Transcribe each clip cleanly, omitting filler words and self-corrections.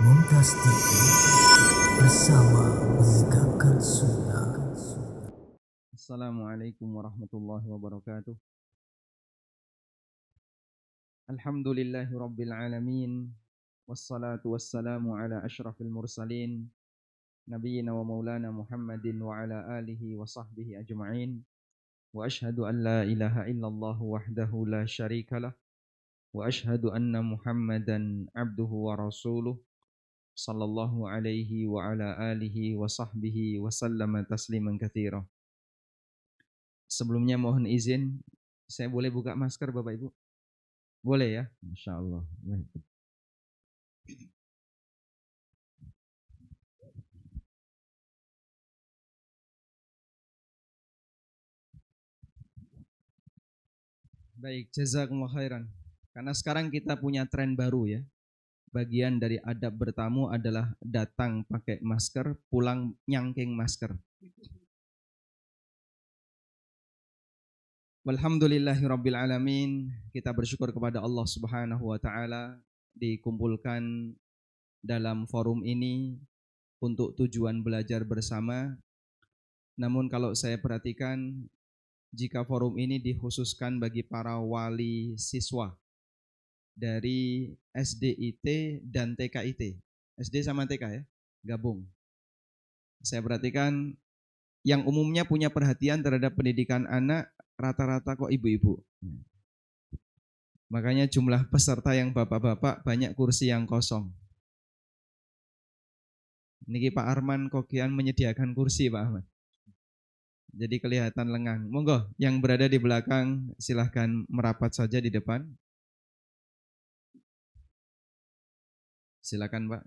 Mumtaz TV bersama menegakkan sunnah. Assalamualaikum warahmatullahi wabarakatuh. Alhamdulillahi rabbil alamin. Wassalatu wassalamu ala ashrafil mursalin. Nabiyyina wa maulana Muhammadin wa ala alihi wa sahbihi ajma'in. Wa ashhadu an la ilaha illallah wahdahu la syarikalah. Wa ashhadu anna Muhammadan abduhu wa rasuluh. Sallallahu alaihi wa ala alihi wa sahbihi wa sallama tasliman katsira. Sebelumnya mohon izin, saya boleh buka masker Bapak Ibu? Boleh ya? Insya Allah. Baik, jazakumullah khairan. Karena sekarang kita punya tren baru ya. Bagian dari adab bertamu adalah datang pakai masker, pulang nyangking masker. Walhamdulillahirabbil alamin. Kita bersyukur kepada Allah Subhanahu wa taala dikumpulkan dalam forum ini untuk tujuan belajar bersama. Namun kalau saya perhatikan, jika forum ini dikhususkan bagi para wali siswa dari SDIT dan TKIT. SD sama TK ya, gabung. Saya perhatikan yang umumnya punya perhatian terhadap pendidikan anak rata-rata kok ibu-ibu. Makanya jumlah peserta yang bapak-bapak banyak kursi yang kosong. Niki Pak Arman Kokian menyediakan kursi Pak Ahmad. Jadi kelihatan lengang. Monggo yang berada di belakang silahkan merapat saja di depan. Silakan Pak.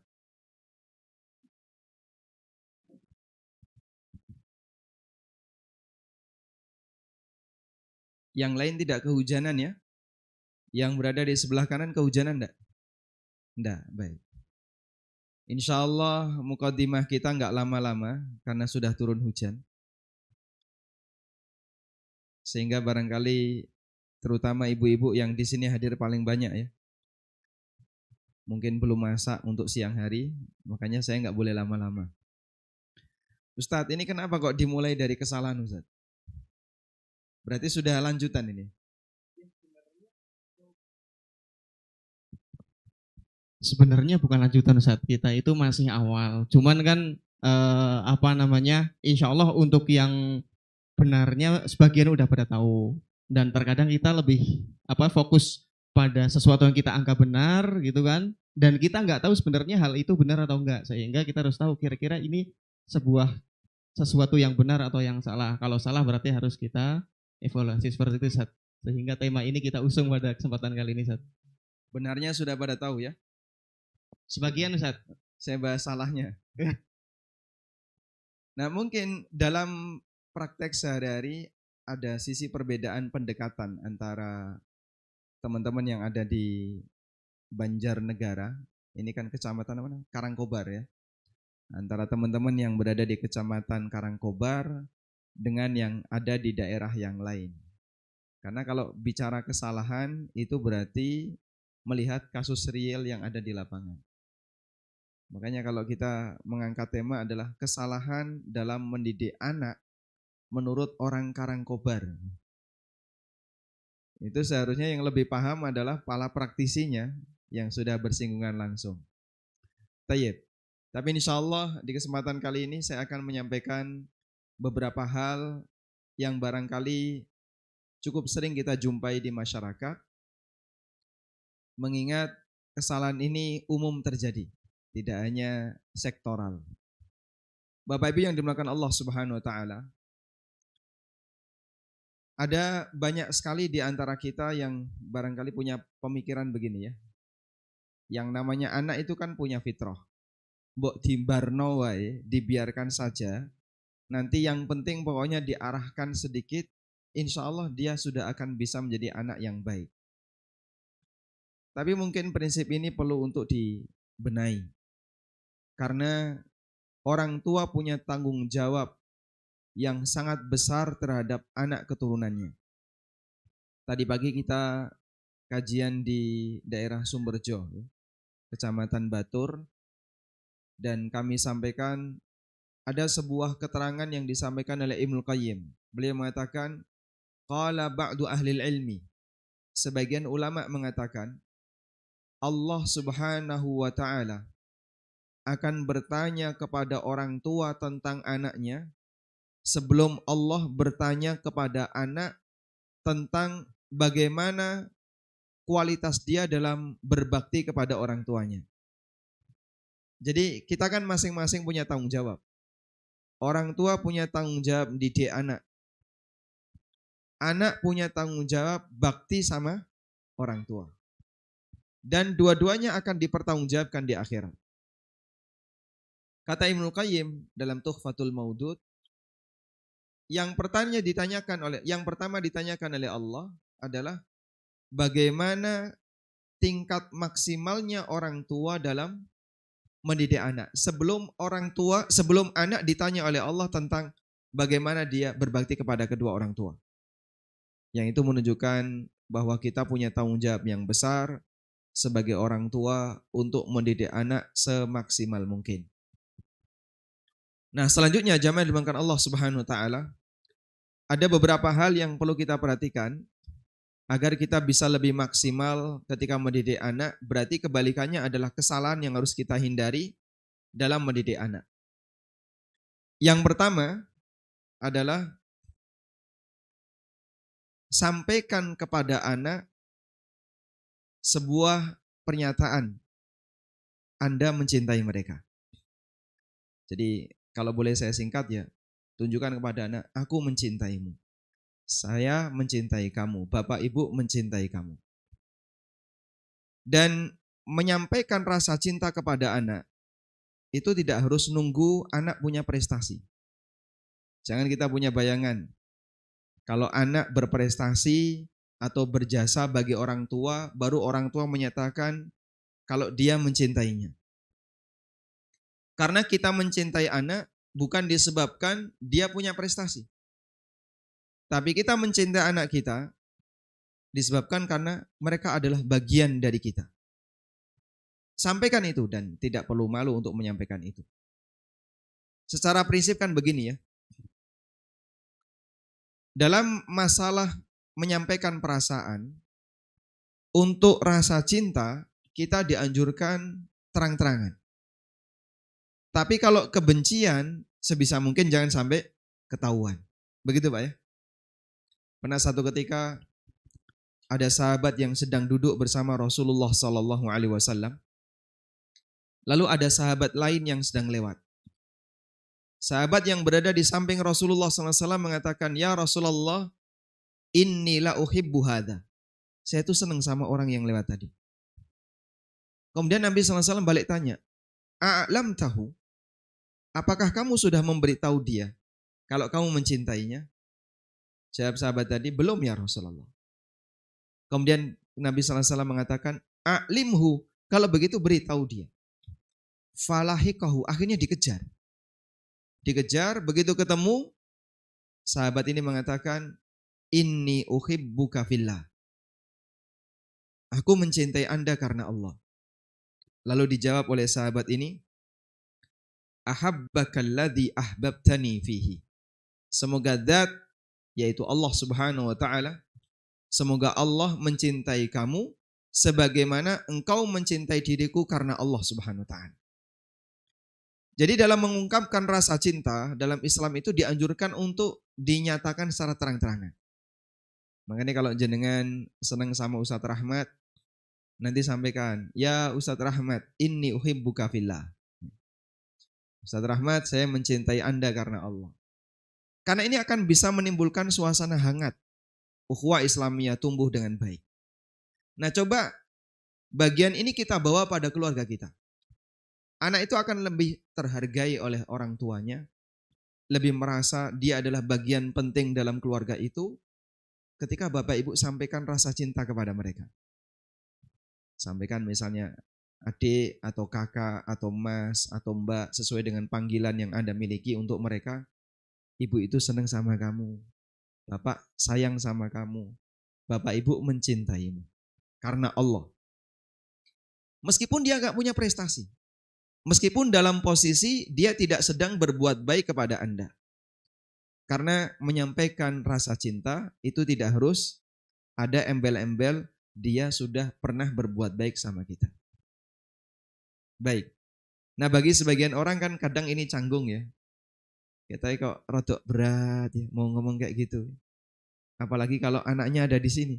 Yang lain tidak kehujanan ya? Yang berada di sebelah kanan kehujanan enggak? Enggak, baik. Insya Allah mukadimah kita enggak lama-lama karena sudah turun hujan. Sehingga barangkali terutama ibu-ibu yang di sini hadir paling banyak ya. Mungkin belum masak untuk siang hari, makanya saya enggak boleh lama-lama. Ustadz, ini kenapa kok dimulai dari kesalahan Ustadz? Berarti sudah lanjutan ini. Sebenarnya bukan lanjutan Ustaz, kita itu masih awal. Cuman kan insya Allah untuk yang benarnya sebagian udah pada tahu. Dan terkadang kita lebih fokus pada sesuatu yang kita anggap benar gitu kan. Dan kita nggak tahu sebenarnya hal itu benar atau enggak. Sehingga kita harus tahu kira-kira ini sesuatu yang benar atau yang salah. Kalau salah berarti harus kita evaluasi seperti itu Ustaz. Sehingga tema ini kita usung pada kesempatan kali ini Ustaz. Benarnya sudah pada tahu ya? Sebagian Ustaz. Saya bahas salahnya. Nah mungkin dalam praktek sehari-hari ada sisi perbedaan pendekatan antara teman-teman yang ada di Banjarnegara. Ini kan kecamatan mana? Karangkobar ya. Antara teman-teman yang berada di kecamatan Karangkobar dengan yang ada di daerah yang lain. Karena kalau bicara kesalahan itu berarti melihat kasus real yang ada di lapangan. Makanya kalau kita mengangkat tema adalah kesalahan dalam mendidik anak menurut orang Karangkobar. Itu seharusnya yang lebih paham adalah para praktisinya yang sudah bersinggungan langsung. Tayyib. Tapi insya Allah di kesempatan kali ini saya akan menyampaikan beberapa hal yang barangkali cukup sering kita jumpai di masyarakat. Mengingat kesalahan ini umum terjadi, tidak hanya sektoral. Bapak Ibu yang dimuliakan Allah Subhanahu wa taala, ada banyak sekali di antara kita yang barangkali punya pemikiran begini ya. Yang namanya anak itu kan punya fitrah. Mbok dimbarno wae, dibiarkan saja. Nanti yang penting pokoknya diarahkan sedikit, insya Allah dia sudah akan bisa menjadi anak yang baik. Tapi mungkin prinsip ini perlu untuk dibenahi. Karena orang tua punya tanggung jawab yang sangat besar terhadap anak keturunannya. Tadi pagi kita kajian di daerah Sumberjo, Kecamatan Batur, Dan kami sampaikan ada sebuah keterangan yang disampaikan oleh Ibnu Qayyim. Beliau mengatakan, qala ba'du ahlil ilmi. Sebagian ulama mengatakan, Allah Subhanahu wa ta'ala akan bertanya kepada orang tua tentang anaknya sebelum Allah bertanya kepada anak tentang bagaimana kualitas dia dalam berbakti kepada orang tuanya. Jadi kita kan masing-masing punya tanggung jawab. Orang tua punya tanggung jawab didik anak. Anak punya tanggung jawab bakti sama orang tua. Dan dua-duanya akan dipertanggungjawabkan di akhirat. Kata Ibnu Qayyim dalam Tuhfatul Maudud, yang pertama ditanyakan oleh Allah adalah bagaimana tingkat maksimalnya orang tua dalam mendidik anak. Sebelum anak ditanya oleh Allah tentang bagaimana dia berbakti kepada kedua orang tua. Yang itu menunjukkan bahwa kita punya tanggung jawab yang besar sebagai orang tua untuk mendidik anak semaksimal mungkin. Nah, selanjutnya jamaah dimuliakan Allah Subhanahu wa taala, ada beberapa hal yang perlu kita perhatikan agar kita bisa lebih maksimal ketika mendidik anak. Berarti kebalikannya adalah kesalahan yang harus kita hindari dalam mendidik anak. Yang pertama adalah sampaikan kepada anak sebuah pernyataan, Anda mencintai mereka. Jadi kalau boleh saya singkat ya, tunjukkan kepada anak, aku mencintaimu. Saya mencintai kamu, bapak ibu mencintai kamu. Dan menyampaikan rasa cinta kepada anak, itu tidak harus nunggu anak punya prestasi. Jangan kita punya bayangan, kalau anak berprestasi atau berjasa bagi orang tua, baru orang tua menyatakan kalau dia mencintainya. Karena kita mencintai anak bukan disebabkan dia punya prestasi. Tapi kita mencintai anak kita disebabkan karena mereka adalah bagian dari kita. Sampaikan itu dan tidak perlu malu untuk menyampaikan itu. Secara prinsip kan begini ya. Dalam masalah menyampaikan perasaan, untuk rasa cinta kita dianjurkan terang-terangan. Tapi kalau kebencian sebisa mungkin jangan sampai ketahuan. Begitu Pak ya. Pernah satu ketika ada sahabat yang sedang duduk bersama Rasulullah SAW. Lalu ada sahabat lain yang sedang lewat. Sahabat yang berada di samping Rasulullah SAW mengatakan, ya Rasulullah, inni la uhibbu hadha. Saya tuh senang sama orang yang lewat tadi. Kemudian Nabi SAW balik tanya, a'lam tahu, apakah kamu sudah memberitahu dia kalau kamu mencintainya? Jawab sahabat tadi, belum ya Rasulullah. Kemudian Nabi SAW mengatakan, a'limhu, kalau begitu beritahu dia. Falahikahu, akhirnya dikejar. Dikejar, begitu ketemu, sahabat ini mengatakan, inni uhibbuka fillah. Aku mencintai Anda karena Allah. Lalu dijawab oleh sahabat ini, ahabbakalladzi ahbabtani fihi. Semoga zat, yaitu Allah Subhanahu wa taala, semoga Allah mencintai kamu sebagaimana engkau mencintai diriku karena Allah Subhanahu wa taala. Jadi dalam mengungkapkan rasa cinta dalam Islam itu dianjurkan untuk dinyatakan secara terang-terangan. Makanya kalau jenengan senang sama Ustadz Rahmat, nanti sampaikan, ya Ustadz Rahmat, inni uhibbuka fillah. Ustadz Rahmat, saya mencintai Anda karena Allah. Karena ini akan bisa menimbulkan suasana hangat. Ukhuwah Islamiyah tumbuh dengan baik. Nah coba bagian ini kita bawa pada keluarga kita. Anak itu akan lebih terhargai oleh orang tuanya, lebih merasa dia adalah bagian penting dalam keluarga itu ketika bapak ibu sampaikan rasa cinta kepada mereka. Sampaikan misalnya adik atau kakak atau mas atau mbak sesuai dengan panggilan yang Anda miliki untuk mereka. Ibu itu senang sama kamu, bapak sayang sama kamu, bapak ibu mencintaimu karena Allah. Meskipun dia gak punya prestasi. Meskipun dalam posisi dia tidak sedang berbuat baik kepada Anda. Karena menyampaikan rasa cinta itu tidak harus ada embel-embel dia sudah pernah berbuat baik sama kita. Baik. Nah, bagi sebagian orang kan kadang ini canggung ya. Kita kok rodok berat ya mau ngomong kayak gitu. Apalagi kalau anaknya ada di sini.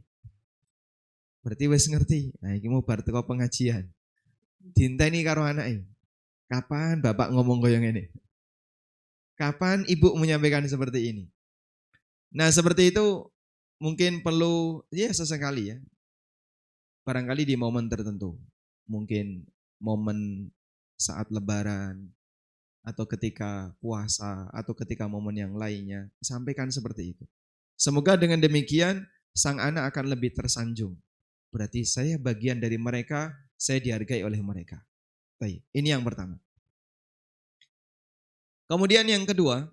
Berarti wis ngerti. Nah, iki mau bar teko pengajian. Dinteni karo anake. Kapan bapak ngomong koyo ngene? Kapan ibu menyampaikan seperti ini? Nah, seperti itu mungkin perlu ya sesekali ya. Barangkali di momen tertentu. Mungkin momen saat lebaran atau ketika puasa atau ketika momen yang lainnya, sampaikan seperti itu. Semoga dengan demikian sang anak akan lebih tersanjung. Berarti saya bagian dari mereka, saya dihargai oleh mereka. Baik, ini yang pertama. Kemudian yang kedua,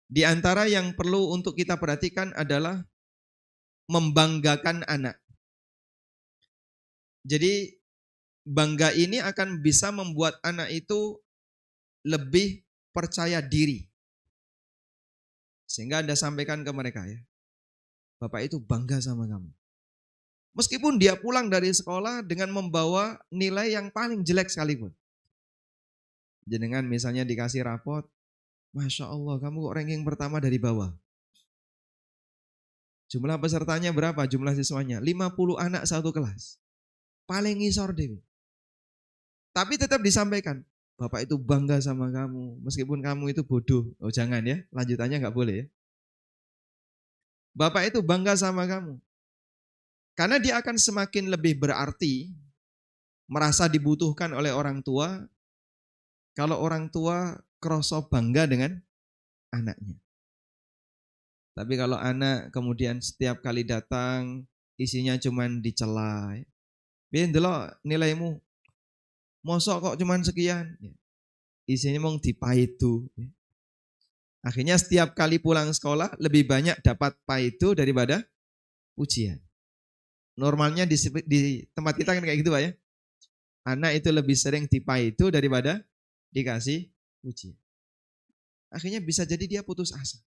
di antara yang perlu untuk kita perhatikan adalah membanggakan anak. Jadi bangga ini akan bisa membuat anak itu lebih percaya diri. Sehingga Anda sampaikan ke mereka ya, Bapak itu bangga sama kamu. Meskipun dia pulang dari sekolah dengan membawa nilai yang paling jelek sekalipun. Jenengan misalnya dikasih rapot, Masya Allah kamu kok ranking pertama dari bawah. Jumlah pesertanya berapa? Jumlah siswanya 50 anak satu kelas. Paling ngisor deh. Tapi tetap disampaikan, Bapak itu bangga sama kamu. Meskipun kamu itu bodoh. Oh jangan ya, lanjutannya gak boleh ya. Bapak itu bangga sama kamu. Karena dia akan semakin lebih berarti, merasa dibutuhkan oleh orang tua, kalau orang tua kroso bangga dengan anaknya. Tapi kalau anak kemudian setiap kali datang isinya cuman dicela. Biar delok nilaimu. Mosok kok cuman sekian. Isinya mau dipaidu. Akhirnya setiap kali pulang sekolah lebih banyak dapat paidu daripada pujian. Normalnya di tempat kita kan kayak gitu Pak ya. Anak itu lebih sering dipaidu daripada dikasih pujian. Akhirnya bisa jadi dia putus asa.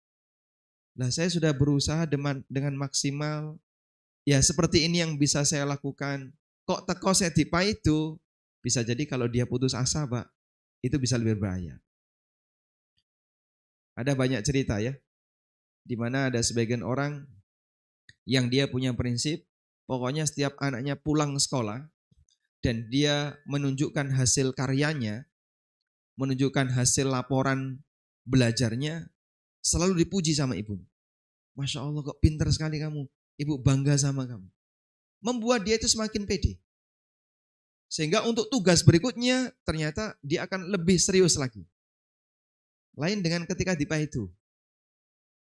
Nah saya sudah berusaha dengan maksimal. Ya seperti ini yang bisa saya lakukan. Kok teko saya dipaidu. Bisa jadi kalau dia putus asa Pak. Itu bisa lebih berbahaya. Ada banyak cerita ya. Di mana ada sebagian orang yang dia punya prinsip. Pokoknya setiap anaknya pulang sekolah. Dan dia menunjukkan hasil karyanya. Menunjukkan hasil laporan belajarnya, selalu dipuji sama ibu. Masya Allah kok pintar sekali kamu, ibu bangga sama kamu. Membuat dia itu semakin pede. Sehingga untuk tugas berikutnya ternyata dia akan lebih serius lagi. Lain dengan ketika dipaidu.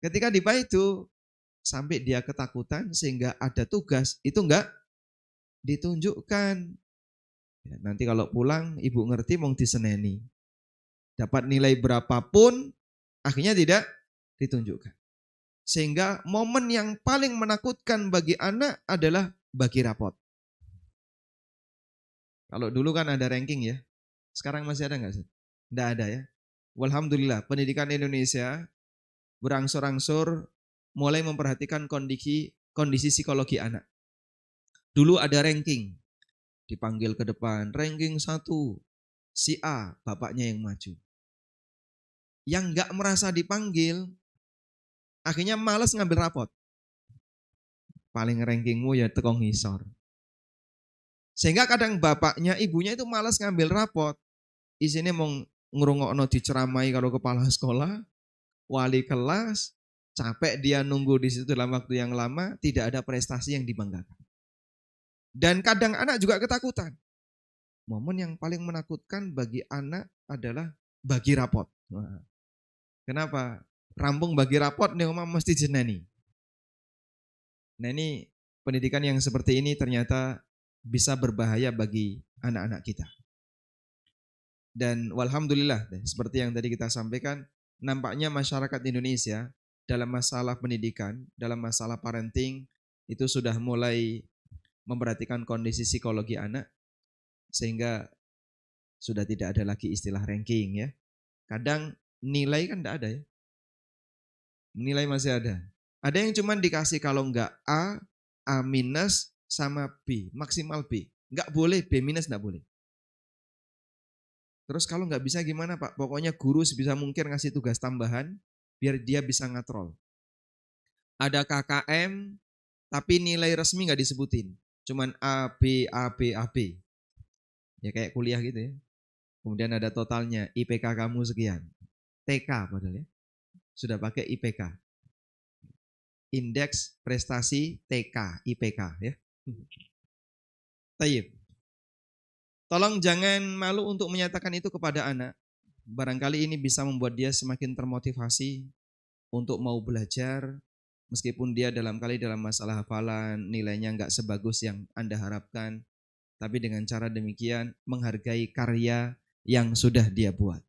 Ketika dipaidu sampai dia ketakutan sehingga ada tugas itu enggak ditunjukkan. Ya, nanti kalau pulang ibu ngerti mau diseneni. Dapat nilai berapapun, akhirnya tidak ditunjukkan. Sehingga momen yang paling menakutkan bagi anak adalah bagi rapot. Kalau dulu kan ada ranking ya, sekarang masih ada nggak sih? Nggak ada ya. Walhamdulillah, pendidikan Indonesia berangsur-angsur mulai memperhatikan kondisi psikologi anak. Dulu ada ranking, dipanggil ke depan, ranking 1, si A, bapaknya yang maju. Yang nggak merasa dipanggil, akhirnya malas ngambil rapot. Paling rankingmu ya teko ngisor. Sehingga kadang bapaknya, ibunya itu malas ngambil rapot. Isinya mau ngrungokno diceramai kalau kepala sekolah, wali kelas, capek dia nunggu di situ dalam waktu yang lama, tidak ada prestasi yang dibanggakan. Dan kadang anak juga ketakutan. Momen yang paling menakutkan bagi anak adalah bagi rapot. Wah. Kenapa? Rampung bagi rapot nih omah mesti jeneni. Nah ini pendidikan yang seperti ini ternyata bisa berbahaya bagi anak-anak kita. Dan walhamdulillah seperti yang tadi kita sampaikan, nampaknya masyarakat Indonesia dalam masalah pendidikan, dalam masalah parenting itu sudah mulai memperhatikan kondisi psikologi anak sehingga Sudah tidak ada lagi istilah ranking ya. Kadang nilai kan tidak ada ya. Nilai masih ada. Ada yang cuman dikasih kalau enggak A, A minus sama B, maksimal B. Enggak boleh B minus, enggak boleh. Terus kalau enggak bisa gimana Pak? Pokoknya guru sebisa mungkin ngasih tugas tambahan biar dia bisa ngatrol. Ada KKM tapi nilai resmi enggak disebutin. Cuman A, B, A, B, A, B. Ya kayak kuliah gitu ya. Kemudian ada totalnya, IPK kamu sekian. TK padahal ya. Sudah pakai IPK. Indeks prestasi TK, IPK ya. Tayyib. Tolong jangan malu untuk menyatakan itu kepada anak. Barangkali ini bisa membuat dia semakin termotivasi untuk mau belajar. Meskipun dia dalam masalah hafalan, nilainya nggak sebagus yang Anda harapkan. Tapi dengan cara demikian menghargai karya yang sudah dia buat.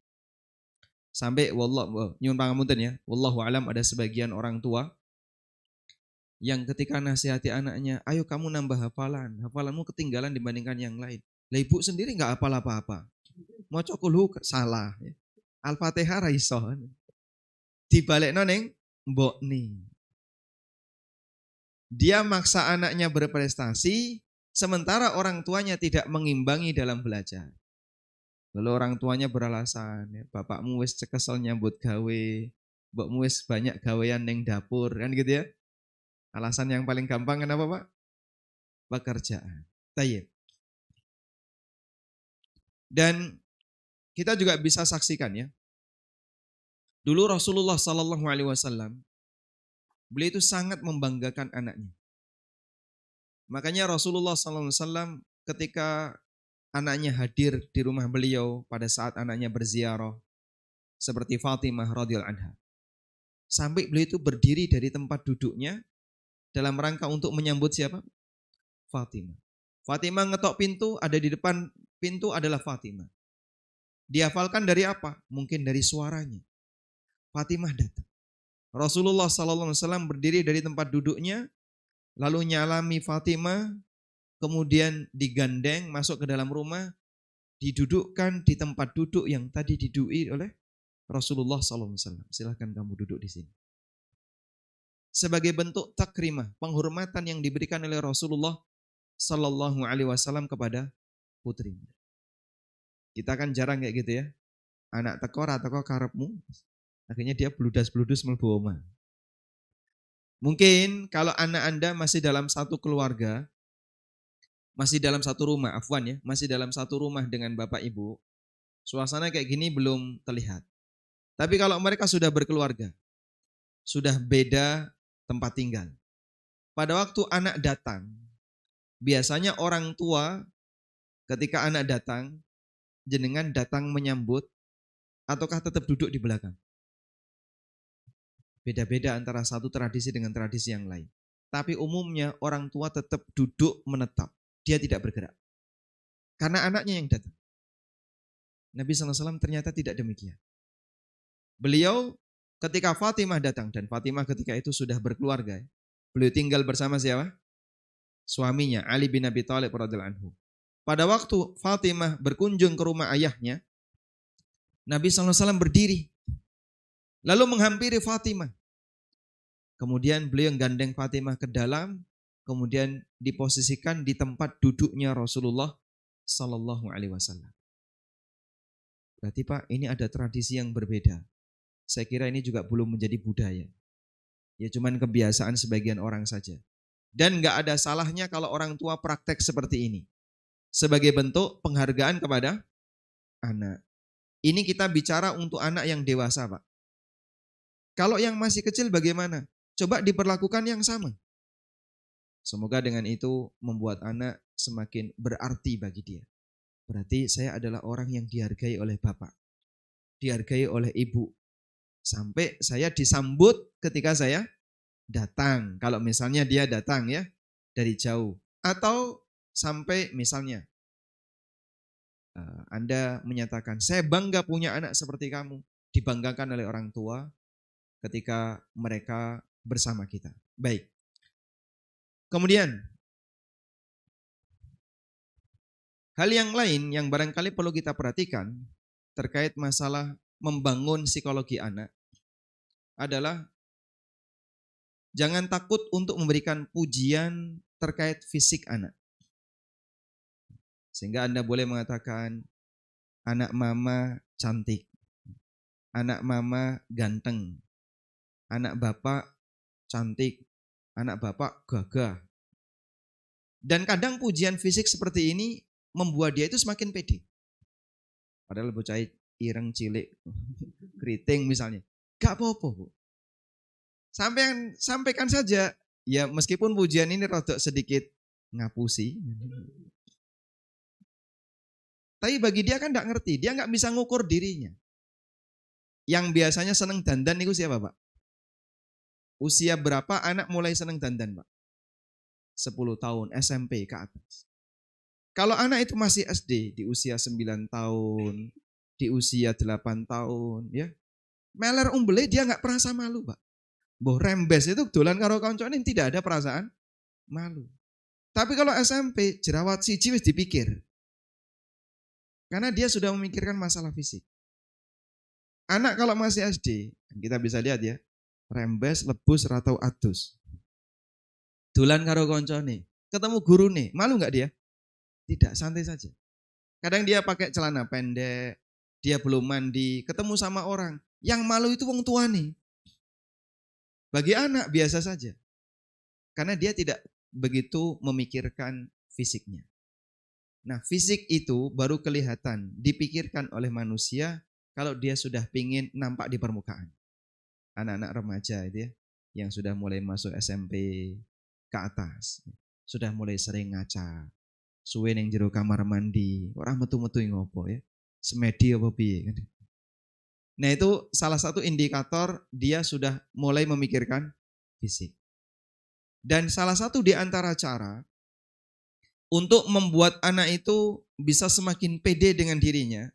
Sampai nyuwun pangapunten ya, wallahu alam ada sebagian orang tua yang ketika nasihati anaknya, ayo kamu nambah hafalan, hafalanmu ketinggalan dibandingkan yang lain. Lah ibu sendiri nggak hafal apa-apa. Maca kulhu salah. Al-Fatihah ra iso. Dibalekno ning mbokne. Dia maksa anaknya berprestasi sementara orang tuanya tidak mengimbangi dalam belajar. Lalu orang tuanya beralasan, ya, bapakmu wis kesel nyambut gawe, mbokmu wis banyak gawean ning dapur, kan gitu ya. Alasan yang paling gampang kenapa Pak? Pekerjaan. Tayyib. Dan kita juga bisa saksikan ya. Dulu Rasulullah Sallallahu Alaihi Wasallam, beliau itu sangat membanggakan anaknya. Makanya Rasulullah Sallallahu Alaihi Wasallam ketika anaknya hadir di rumah beliau pada saat anaknya berziarah, seperti Fatimah radhiyallahu anha, sampai beliau itu berdiri dari tempat duduknya dalam rangka untuk menyambut siapa? Fatimah. Fatimah ngetok pintu, ada di depan pintu adalah Fatimah. Dihafalkan dari apa? Mungkin dari suaranya. Fatimah datang. Rasulullah SAW berdiri dari tempat duduknya, lalu nyalami Fatimah, kemudian digandeng masuk ke dalam rumah, didudukkan di tempat duduk yang tadi diduduki oleh Rasulullah SAW. Silahkan kamu duduk di sini. Sebagai bentuk takrimah, penghormatan yang diberikan oleh Rasulullah Sallallahu Alaihi Wasallam kepada putrinya. Kita kan jarang kayak gitu ya. Anak teko ra teko karepmu, akhirnya dia bludas-bludus mlebu omah. Mungkin kalau anak Anda masih dalam satu keluarga, masih dalam satu rumah, masih dalam satu rumah dengan bapak ibu, suasana kayak gini belum terlihat. Tapi kalau mereka sudah berkeluarga, sudah beda tempat tinggal. Pada waktu anak datang, biasanya orang tua ketika anak datang, jenengan datang menyambut, ataukah tetap duduk di belakang? Beda-beda antara satu tradisi dengan tradisi yang lain. Tapi umumnya orang tua tetap duduk menetap. Dia tidak bergerak. Karena anaknya yang datang. Nabi SAW ternyata tidak demikian. Beliau ketika Fatimah datang, dan Fatimah ketika itu sudah berkeluarga. Beliau tinggal bersama siapa? Suaminya, Ali bin Abi Thalib radhiyallahu anhu. Pada waktu Fatimah berkunjung ke rumah ayahnya, Nabi SAW berdiri. Lalu menghampiri Fatimah. Kemudian beliau gandeng Fatimah ke dalam, kemudian diposisikan di tempat duduknya Rasulullah Sallallahu Alaihi Wasallam. Berarti Pak, ini ada tradisi yang berbeda. Saya kira ini juga belum menjadi budaya. Ya cuman kebiasaan sebagian orang saja. Dan nggak ada salahnya kalau orang tua praktek seperti ini. Sebagai bentuk penghargaan kepada anak. Ini kita bicara untuk anak yang dewasa Pak. Kalau yang masih kecil bagaimana? Coba diperlakukan yang sama. Semoga dengan itu membuat anak semakin berarti bagi dia. Berarti saya adalah orang yang dihargai oleh bapak. Dihargai oleh ibu. Sampai saya disambut ketika saya datang. Kalau misalnya dia datang ya dari jauh. Atau sampai misalnya Anda menyatakan, saya bangga punya anak seperti kamu. Dibanggakan oleh orang tua ketika mereka bersama kita. Baik. Kemudian Hal yang lain yang barangkali perlu kita perhatikan terkait masalah membangun psikologi anak adalah jangan takut untuk memberikan pujian terkait fisik anak. Sehingga Anda boleh mengatakan, anak mama cantik, anak mama ganteng, anak bapak cantik, anak bapak gagah. Dan kadang pujian fisik seperti ini membuat dia itu semakin pede. Padahal bocah ireng cilik, keriting misalnya. Gak apa-apa, Bu. Sampaikan saja. Ya meskipun pujian ini rodok sedikit ngapusi. Tapi bagi dia kan gak ngerti. Dia gak bisa ngukur dirinya. Yang biasanya seneng dandan itu siapa, Pak? Usia berapa anak mulai seneng dandan, Pak? 10 tahun, SMP ke atas. Kalau anak itu masih SD di usia 9 tahun, di usia 8 tahun, ya. Meler umbele dia nggak perasa malu, Pak. Boh rembes itu dolan karo koncone tidak ada perasaan malu. Tapi kalau SMP jerawat siji wis dipikir. Karena dia sudah memikirkan masalah fisik. Anak kalau masih SD, kita bisa lihat ya, rembes, lebus, ratau adus. Dolan karo koncone, ketemu guru nih, malu nggak dia? Tidak, santai saja. Kadang dia pakai celana pendek, dia belum mandi, ketemu sama orang. Yang malu itu wong tua nih. Bagi anak biasa saja. Karena dia tidak begitu memikirkan fisiknya. Nah, fisik itu baru kelihatan, dipikirkan oleh manusia kalau dia sudah pingin nampak di permukaan. Anak-anak remaja itu ya, yang sudah mulai masuk SMP ke atas, sudah mulai sering ngaca. Suwe ning jero kamar mandi, orang metu-metu ngopo ya. Semedi apa piye kan. Nah, itu salah satu indikator dia sudah mulai memikirkan fisik. Dan salah satu di antara cara untuk membuat anak itu bisa semakin pede dengan dirinya,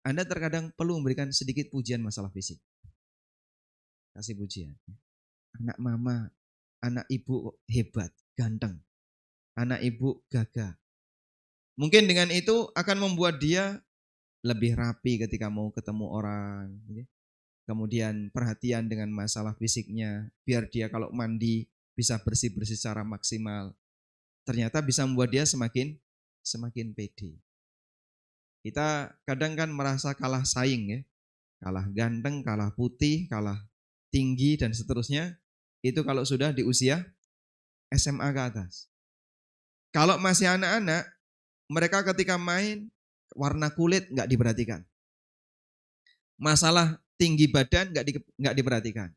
Anda terkadang perlu memberikan sedikit pujian masalah fisik. Kasih pujian. Anak mama, anak ibu hebat, ganteng. Anak ibu gagah. Mungkin dengan itu akan membuat dia lebih rapi ketika mau ketemu orang. Kemudian perhatian dengan masalah fisiknya. Biar dia kalau mandi bisa bersih-bersih secara maksimal. Ternyata bisa membuat dia semakin pede. Kita kadang kan merasa kalah saing ya. Kalah ganteng, kalah putih, kalah tinggi dan seterusnya. Itu kalau sudah di usia SMA ke atas. Kalau masih anak-anak, mereka ketika main, warna kulit nggak diperhatikan. Masalah tinggi badan nggak diperhatikan.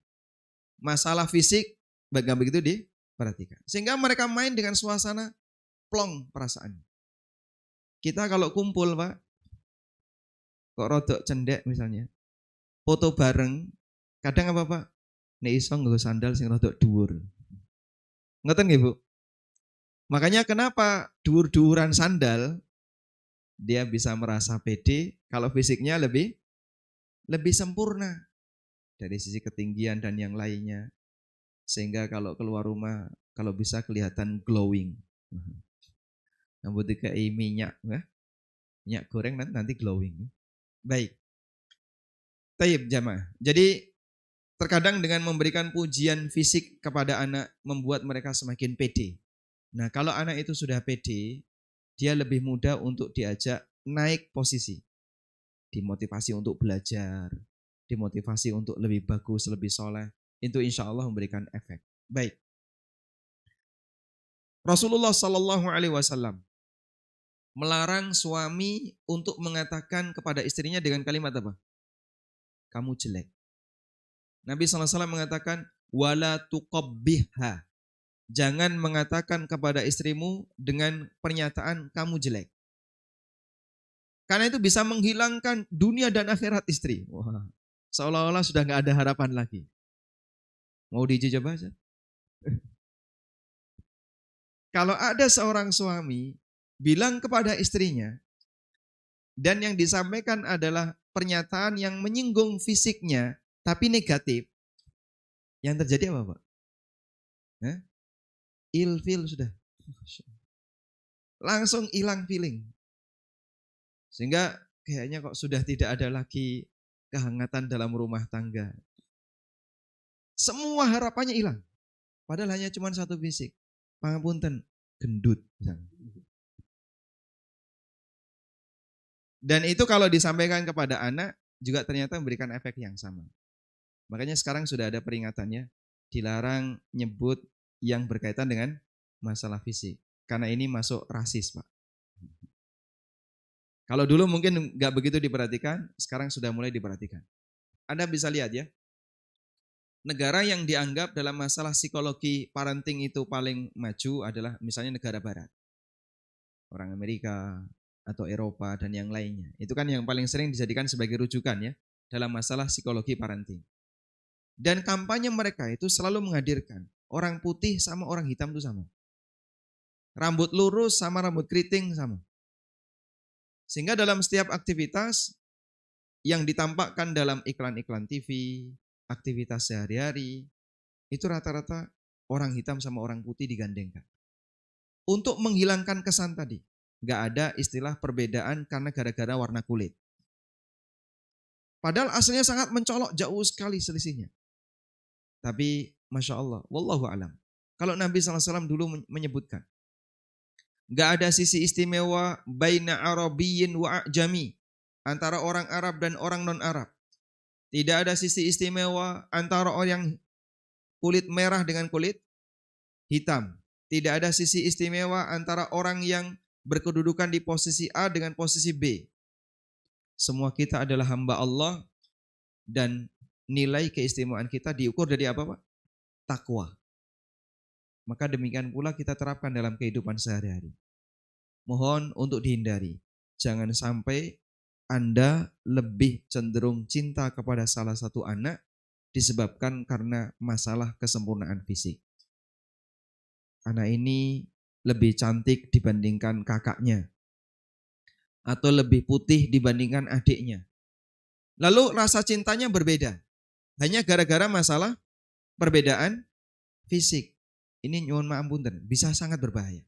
Masalah fisik nggak begitu diperhatikan. Sehingga mereka main dengan suasana plong perasaan. Kita kalau kumpul, Pak, kok rodok cendek misalnya, foto bareng, kadang apa, Pak? Nek iso nggo sandal sing rodok dhuwur. Ngoten nggih, Bu? Makanya kenapa dhuwur-dhuwuran sandal dia bisa merasa pede kalau fisiknya lebih sempurna dari sisi ketinggian dan yang lainnya. Sehingga kalau keluar rumah kalau bisa kelihatan glowing. Rambut dikai minyak, minyak goreng nanti glowing. Baik. Taib jamaah. Jadi terkadang dengan memberikan pujian fisik kepada anak membuat mereka semakin pede. Nah, kalau anak itu sudah pede, dia lebih mudah untuk diajak naik posisi. Dimotivasi untuk belajar, dimotivasi untuk lebih bagus, lebih soleh. Itu insya Allah memberikan efek. Baik. Rasulullah Sallallahu Alaihi Wasallam melarang suami untuk mengatakan kepada istrinya dengan kalimat apa? Kamu jelek. Nabi SAW mengatakan, wala tuqabbihha. Jangan mengatakan kepada istrimu dengan pernyataan kamu jelek. Karena itu bisa menghilangkan dunia dan akhirat istri. Wah, seolah-olah sudah gak ada harapan lagi. Mau dicoba aja. Kalau ada seorang suami bilang kepada istrinya, dan yang disampaikan adalah pernyataan yang menyinggung fisiknya, tapi negatif, yang terjadi apa, Pak? Ilfil sudah. Langsung hilang feeling. Sehingga kayaknya kok sudah tidak ada lagi kehangatan dalam rumah tangga. Semua harapannya hilang. Padahal hanya cuma satu fisik. Pangapunten, gendut. Dan itu kalau disampaikan kepada anak juga ternyata memberikan efek yang sama. Makanya sekarang sudah ada peringatannya, dilarang nyebut yang berkaitan dengan masalah fisik. Karena ini masuk rasis, Pak. Kalau dulu mungkin nggak begitu diperhatikan, sekarang sudah mulai diperhatikan. Anda bisa lihat ya, negara yang dianggap dalam masalah psikologi parenting itu paling maju adalah misalnya negara barat. Orang Amerika atau Eropa dan yang lainnya. Itu kan yang paling sering dijadikan sebagai rujukan ya dalam masalah psikologi parenting. Dan kampanye mereka itu selalu menghadirkan orang putih sama orang hitam itu sama. Rambut lurus sama rambut keriting sama. Sehingga dalam setiap aktivitas yang ditampakkan dalam iklan-iklan TV, aktivitas sehari-hari, itu rata-rata orang hitam sama orang putih digandengkan. Untuk menghilangkan kesan tadi, nggak ada istilah perbedaan karena gara-gara warna kulit. Padahal aslinya sangat mencolok, jauh sekali selisihnya. Tapi Masya Allah, wallahu alam. Kalau Nabi SAW dulu menyebutkan, nggak ada sisi istimewa baina Arabiyyin wa A'jami, antara orang Arab dan orang non-Arab. Tidak ada sisi istimewa antara orang kulit merah dengan kulit hitam. Tidak ada sisi istimewa antara orang yang berkedudukan di posisi A dengan posisi B. Semua kita adalah hamba Allah dan nilai keistimewaan kita diukur dari apa, Pak? Takwa. Maka demikian pula kita terapkan dalam kehidupan sehari-hari. Mohon untuk dihindari. Jangan sampai Anda lebih cenderung cinta kepada salah satu anak disebabkan karena masalah kesempurnaan fisik. Anak ini lebih cantik dibandingkan kakaknya. Atau lebih putih dibandingkan adiknya. Lalu rasa cintanya berbeda. Hanya gara-gara masalah perbedaan fisik. Ini nyuwun maapunten, bisa sangat berbahaya.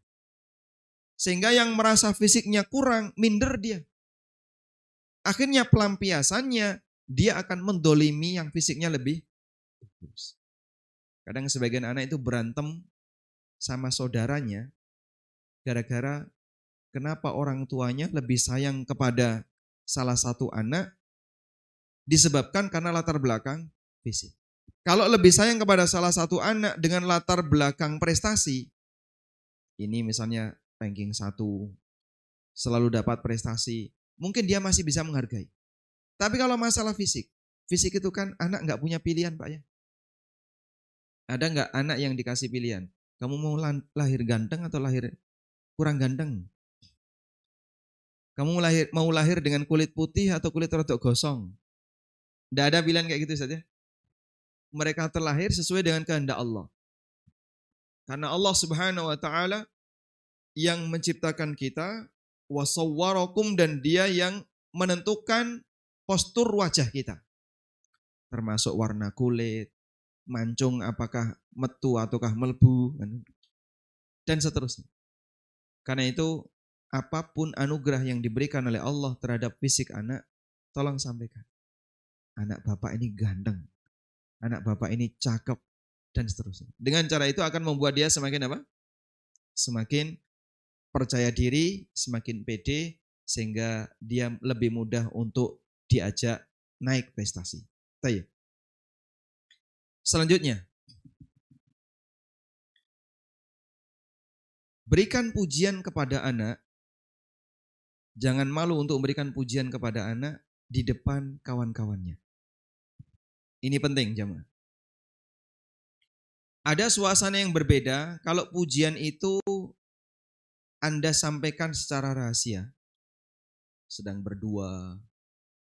Sehingga yang merasa fisiknya kurang, minder dia. Akhirnya pelampiasannya, dia akan mendolimi yang fisiknya lebih bagus. Kadang sebagian anak itu berantem sama saudaranya, gara-gara kenapa orang tuanya lebih sayang kepada salah satu anak, disebabkan karena latar belakang fisik. Kalau lebih sayang kepada salah satu anak dengan latar belakang prestasi, ini misalnya ranking 1, selalu dapat prestasi, mungkin dia masih bisa menghargai. Tapi kalau masalah fisik, fisik itu kan anak nggak punya pilihan, Pak ya. Ada nggak anak yang dikasih pilihan? Kamu mau lahir ganteng atau lahir kurang ganteng? Kamu mau lahir dengan kulit putih atau kulit rodok gosong? Nggak ada pilihan kayak gitu saja. Mereka terlahir sesuai dengan kehendak Allah. Karena Allah Subhanahu wa taala yang menciptakan kita, wasawwarakum, dan Dia yang menentukan postur wajah kita. Termasuk warna kulit, mancung apakah metu ataukah melbu, dan seterusnya. Karena itu apapun anugerah yang diberikan oleh Allah terhadap fisik anak, tolong sampaikan. Anak bapak ini ganteng. Anak bapak ini cakep, dan seterusnya. Dengan cara itu akan membuat dia semakin apa? Semakin percaya diri, semakin pede, sehingga dia lebih mudah untuk diajak naik prestasi. Baik. Selanjutnya, berikan pujian kepada anak. Jangan malu untuk memberikan pujian kepada anak di depan kawan-kawannya. Ini penting, jemaah. Ada suasana yang berbeda kalau pujian itu Anda sampaikan secara rahasia. Sedang berdua,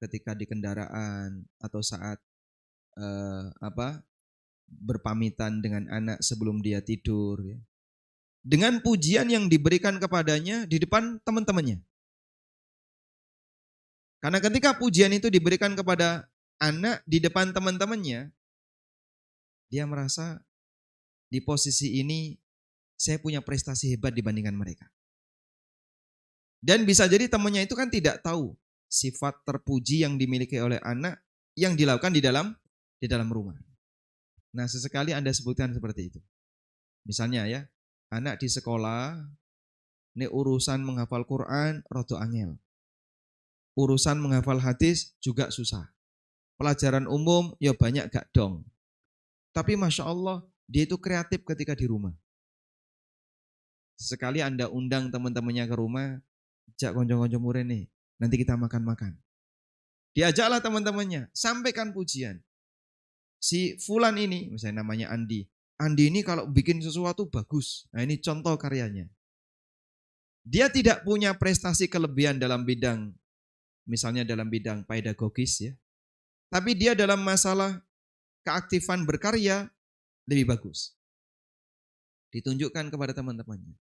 ketika di kendaraan, atau saat berpamitan dengan anak sebelum dia tidur. Ya. Dengan pujian yang diberikan kepadanya di depan teman-temannya. Karena ketika pujian itu diberikan kepada anak di depan teman-temannya, dia merasa di posisi ini saya punya prestasi hebat dibandingkan mereka. Dan bisa jadi temannya itu kan tidak tahu sifat terpuji yang dimiliki oleh anak yang dilakukan di dalam rumah. Nah, sesekali Anda sebutkan seperti itu. Misalnya ya, anak di sekolah, ini urusan menghafal Quran, rodo angel. Urusan menghafal hadis juga susah. Pelajaran umum, ya banyak gak dong. Tapi Masya Allah, dia itu kreatif ketika di rumah. Sekali Anda undang teman-temannya ke rumah, ajak konco-konco murid nih, nanti kita makan-makan. Diajaklah teman-temannya, sampaikan pujian. Si Fulan ini, misalnya namanya Andi. Andi ini kalau bikin sesuatu bagus. Nah ini contoh karyanya. Dia tidak punya prestasi kelebihan dalam bidang, misalnya dalam bidang pedagogis ya. Tapi dia dalam masalah keaktifan berkarya lebih bagus. Ditunjukkan kepada teman-temannya.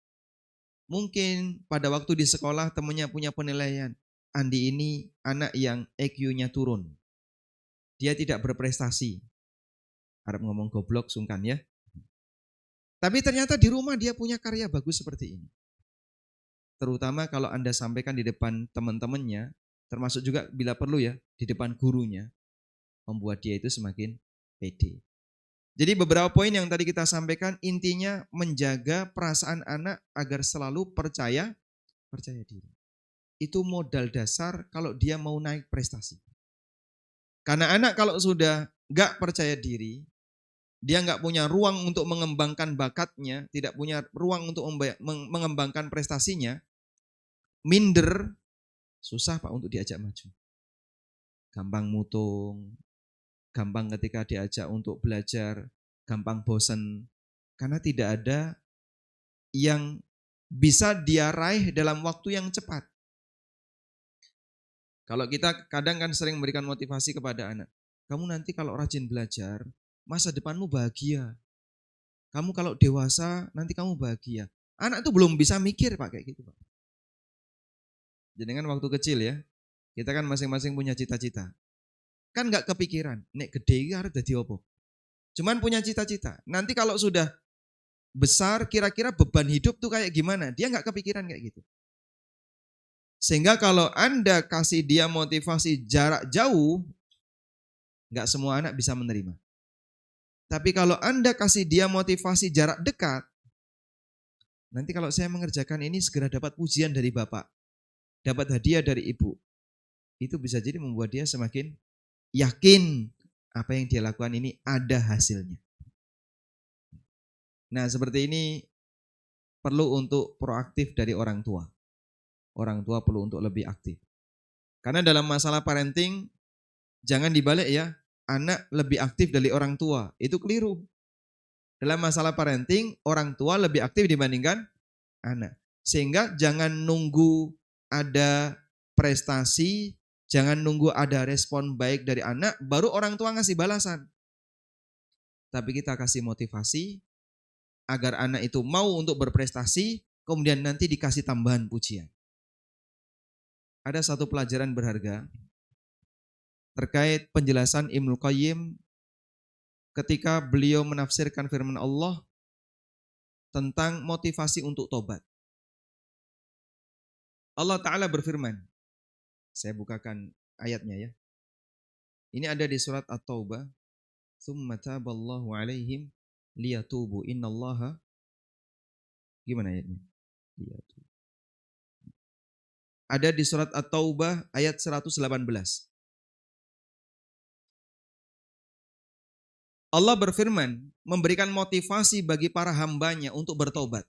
Mungkin pada waktu di sekolah temannya punya penilaian. Andi ini anak yang EQ-nya turun. Dia tidak berprestasi. Harap ngomong goblok sungkan ya. Tapi ternyata di rumah dia punya karya bagus seperti ini. Terutama kalau Anda sampaikan di depan teman-temannya, termasuk juga bila perlu ya, di depan gurunya, membuat dia itu semakin pede. Jadi beberapa poin yang tadi kita sampaikan, intinya menjaga perasaan anak agar selalu percaya diri. Itu modal dasar kalau dia mau naik prestasi. Karena anak kalau sudah gak percaya diri, dia nggak punya ruang untuk mengembangkan bakatnya, tidak punya ruang untuk mengembangkan prestasinya, minder, susah Pak untuk diajak maju. Gampang mutung, gampang ketika diajak untuk belajar, gampang bosan, karena tidak ada yang bisa dia raih dalam waktu yang cepat. Kalau kita kadang kan sering memberikan motivasi kepada anak, kamu nanti kalau rajin belajar, masa depanmu bahagia. Kamu kalau dewasa nanti kamu bahagia. Anak tuh belum bisa mikir Pak kayak gitu Pak. Jadi kan waktu kecil ya, kita kan masing-masing punya cita-cita. Kan gak kepikiran, nek gede harus jadi apa. Cuman punya cita-cita. Nanti kalau sudah besar kira-kira beban hidup tuh kayak gimana. Dia gak kepikiran kayak gitu. Sehingga kalau Anda kasih dia motivasi jarak jauh, gak semua anak bisa menerima. Tapi kalau Anda kasih dia motivasi jarak dekat, nanti kalau saya mengerjakan ini segera dapat pujian dari Bapak, dapat hadiah dari Ibu. Itu bisa jadi membuat dia semakin yakin apa yang dia lakukan ini ada hasilnya. Nah seperti ini perlu untuk proaktif dari orang tua. Orang tua perlu untuk lebih aktif. Karena dalam masalah parenting, jangan dibalik ya. Anak lebih aktif dari orang tua, itu keliru. Dalam masalah parenting, orang tua lebih aktif dibandingkan anak. Sehingga jangan nunggu ada prestasi, jangan nunggu ada respon baik dari anak, baru orang tua ngasih balasan. Tapi kita kasih motivasi, agar anak itu mau untuk berprestasi, kemudian nanti dikasih tambahan pujian. Ada satu pelajaran berharga, terkait penjelasan Ibnu Qayyim ketika beliau menafsirkan firman Allah tentang motivasi untuk tobat. Allah Ta'ala berfirman, saya bukakan ayatnya ya. Ini ada di surat At-Taubah. Tsumma taballahu alaihim liyatubu innallaha. Gimana ayatnya? Liyatubu. Ada di surat At-Taubah ayat 118. Allah berfirman, memberikan motivasi bagi para hambanya untuk bertobat.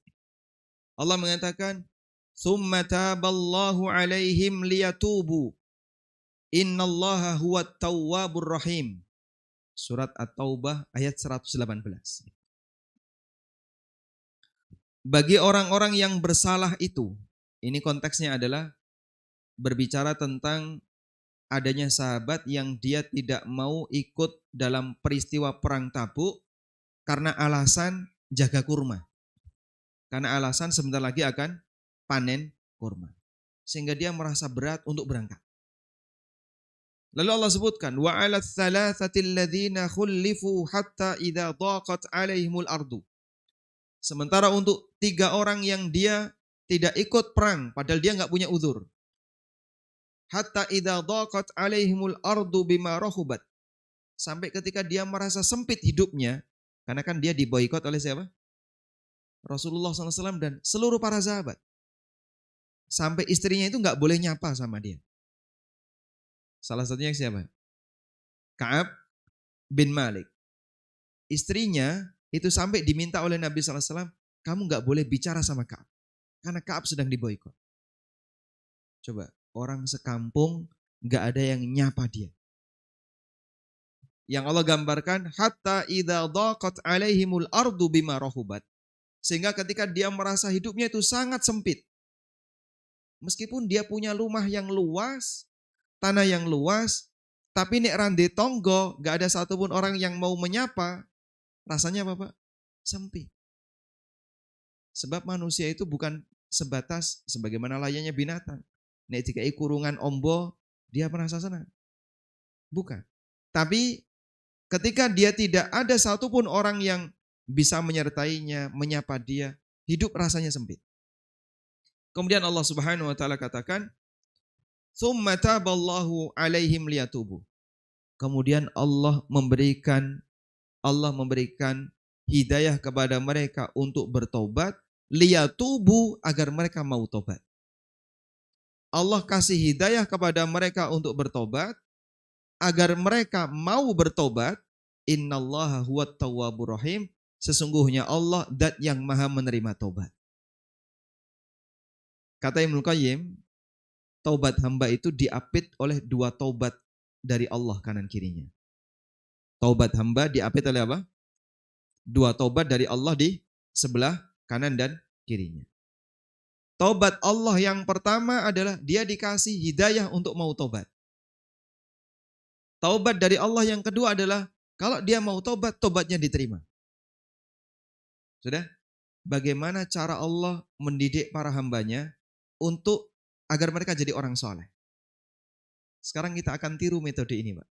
Allah mengatakan, "Tsumma taballahu alaihim liyatubu. Innallaha huwat tawwabur rahim." Surat At-Taubah ayat 118. Bagi orang-orang yang bersalah itu, ini konteksnya adalah berbicara tentang adanya sahabat yang dia tidak mau ikut dalam peristiwa perang Tabuk karena alasan jaga kurma. Karena alasan sebentar lagi akan panen kurma. Sehingga dia merasa berat untuk berangkat. Lalu Allah sebutkan, wa 'alats tsalatsatil ladzina khullifu hatta idza dhaqat 'alaihimul ardu. Sementara untuk 3 orang yang dia tidak ikut perang padahal dia nggak punya uzur. Hatta idza dhaqat alaihimul ardu bima rahubat. Sampai ketika dia merasa sempit hidupnya, karena kan dia diboikot oleh siapa? Rasulullah SAW dan seluruh para sahabat. Sampai istrinya itu nggak boleh nyapa sama dia. Salah satunya siapa? Ka'ab bin Malik. Istrinya itu sampai diminta oleh Nabi SAW, kamu nggak boleh bicara sama Ka'ab. Karena Ka'ab sedang diboikot. Coba, orang sekampung nggak ada yang nyapa dia. Yang Allah gambarkan, hatta idza dhaqat alaihimul ardu bima rahubat. Sehingga ketika dia merasa hidupnya itu sangat sempit. Meskipun dia punya rumah yang luas, tanah yang luas, tapi nek rande tonggo, gak ada satupun orang yang mau menyapa, rasanya apa Pak? Sempit. Sebab manusia itu bukan sebatas sebagaimana layaknya binatang. Nek dikai kurungan ombo, dia merasa senang. Bukan. Tapi ketika dia tidak ada satupun orang yang bisa menyertainya, menyapa dia, hidup rasanya sempit. Kemudian Allah Subhanahu wa taala katakan, "Tsumma taballahu 'alaihim liyatubu." Kemudian Allah memberikan hidayah kepada mereka untuk bertobat, liyatubu agar mereka mau tobat. Allah kasih hidayah kepada mereka untuk bertobat agar mereka mau bertobat. Innallaha huwat tawwabur rahim. Sesungguhnya Allah zat yang maha menerima tobat. Kata Ibnu Qayyim, taubat hamba itu diapit oleh dua taubat dari Allah kanan kirinya. Taubat hamba diapit oleh apa? Dua taubat dari Allah di sebelah kanan dan kirinya. Taubat Allah yang pertama adalah dia dikasih hidayah untuk mau taubat. Taubat dari Allah yang kedua adalah kalau dia mau taubat, taubatnya diterima. Sudah? Bagaimana cara Allah mendidik para hambanya untuk agar mereka jadi orang soleh. Sekarang kita akan tiru metode ini, Pak.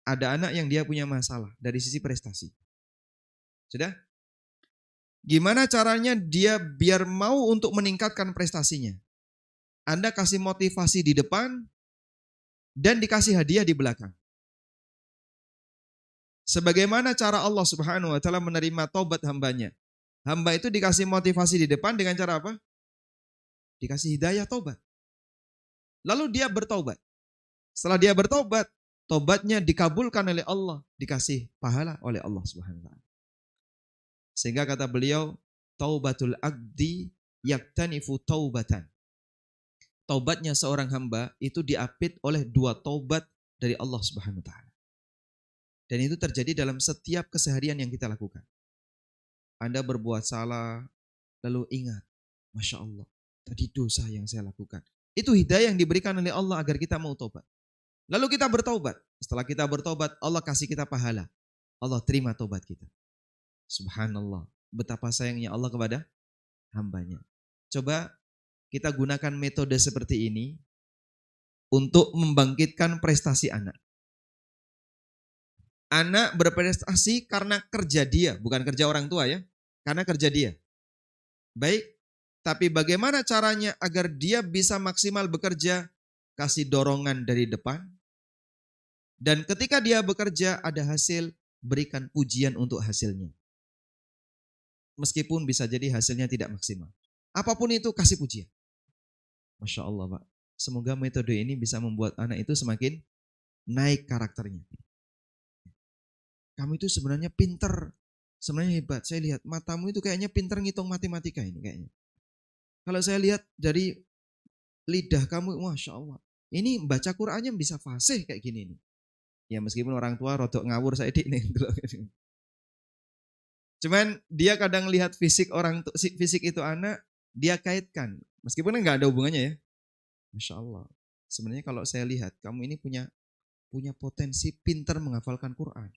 Ada anak yang dia punya masalah dari sisi prestasi. Sudah? Gimana caranya dia biar mau untuk meningkatkan prestasinya? Anda kasih motivasi di depan dan dikasih hadiah di belakang. Sebagaimana cara Allah Subhanahu wa taala menerima taubat hambanya. Hamba itu dikasih motivasi di depan dengan cara apa? Dikasih hidayah taubat. Lalu dia bertaubat. Setelah dia bertaubat, taubatnya dikabulkan oleh Allah, dikasih pahala oleh Allah Subhanahu wa taala. Sehingga kata beliau, taubatul abdi yaktanifu taubatan. Taubatnya seorang hamba itu diapit oleh dua taubat dari Allah Subhanahu wa taala. Dan itu terjadi dalam setiap keseharian yang kita lakukan. Anda berbuat salah, lalu ingat, Masya Allah, tadi dosa yang saya lakukan. Itu hidayah yang diberikan oleh Allah agar kita mau taubat. Lalu kita bertaubat. Setelah kita bertaubat, Allah kasih kita pahala. Allah terima taubat kita. Subhanallah, betapa sayangnya Allah kepada hambanya. Coba kita gunakan metode seperti ini untuk membangkitkan prestasi anak. Anak berprestasi karena kerja dia, bukan kerja orang tua ya. Karena kerja dia. Baik, tapi bagaimana caranya agar dia bisa maksimal bekerja? Kasih dorongan dari depan. Dan ketika dia bekerja ada hasil, berikan pujian untuk hasilnya. Meskipun bisa jadi hasilnya tidak maksimal. Apapun itu kasih pujian. Masya Allah Pak. Semoga metode ini bisa membuat anak itu semakin naik karakternya. Kamu itu sebenarnya pinter, sebenarnya hebat. Saya lihat matamu itu kayaknya pinter ngitung matematika ini kayaknya. Kalau saya lihat dari lidah kamu, Masya Allah. Ini baca Qur'annya bisa fasih kayak gini nih. Ya meskipun orang tua rodok ngawur saya nih. Cuman dia kadang lihat fisik itu anak, dia kaitkan. Meskipun enggak ada hubungannya ya. Masya Allah. Sebenarnya kalau saya lihat kamu ini punya potensi pinter menghafalkan Quran.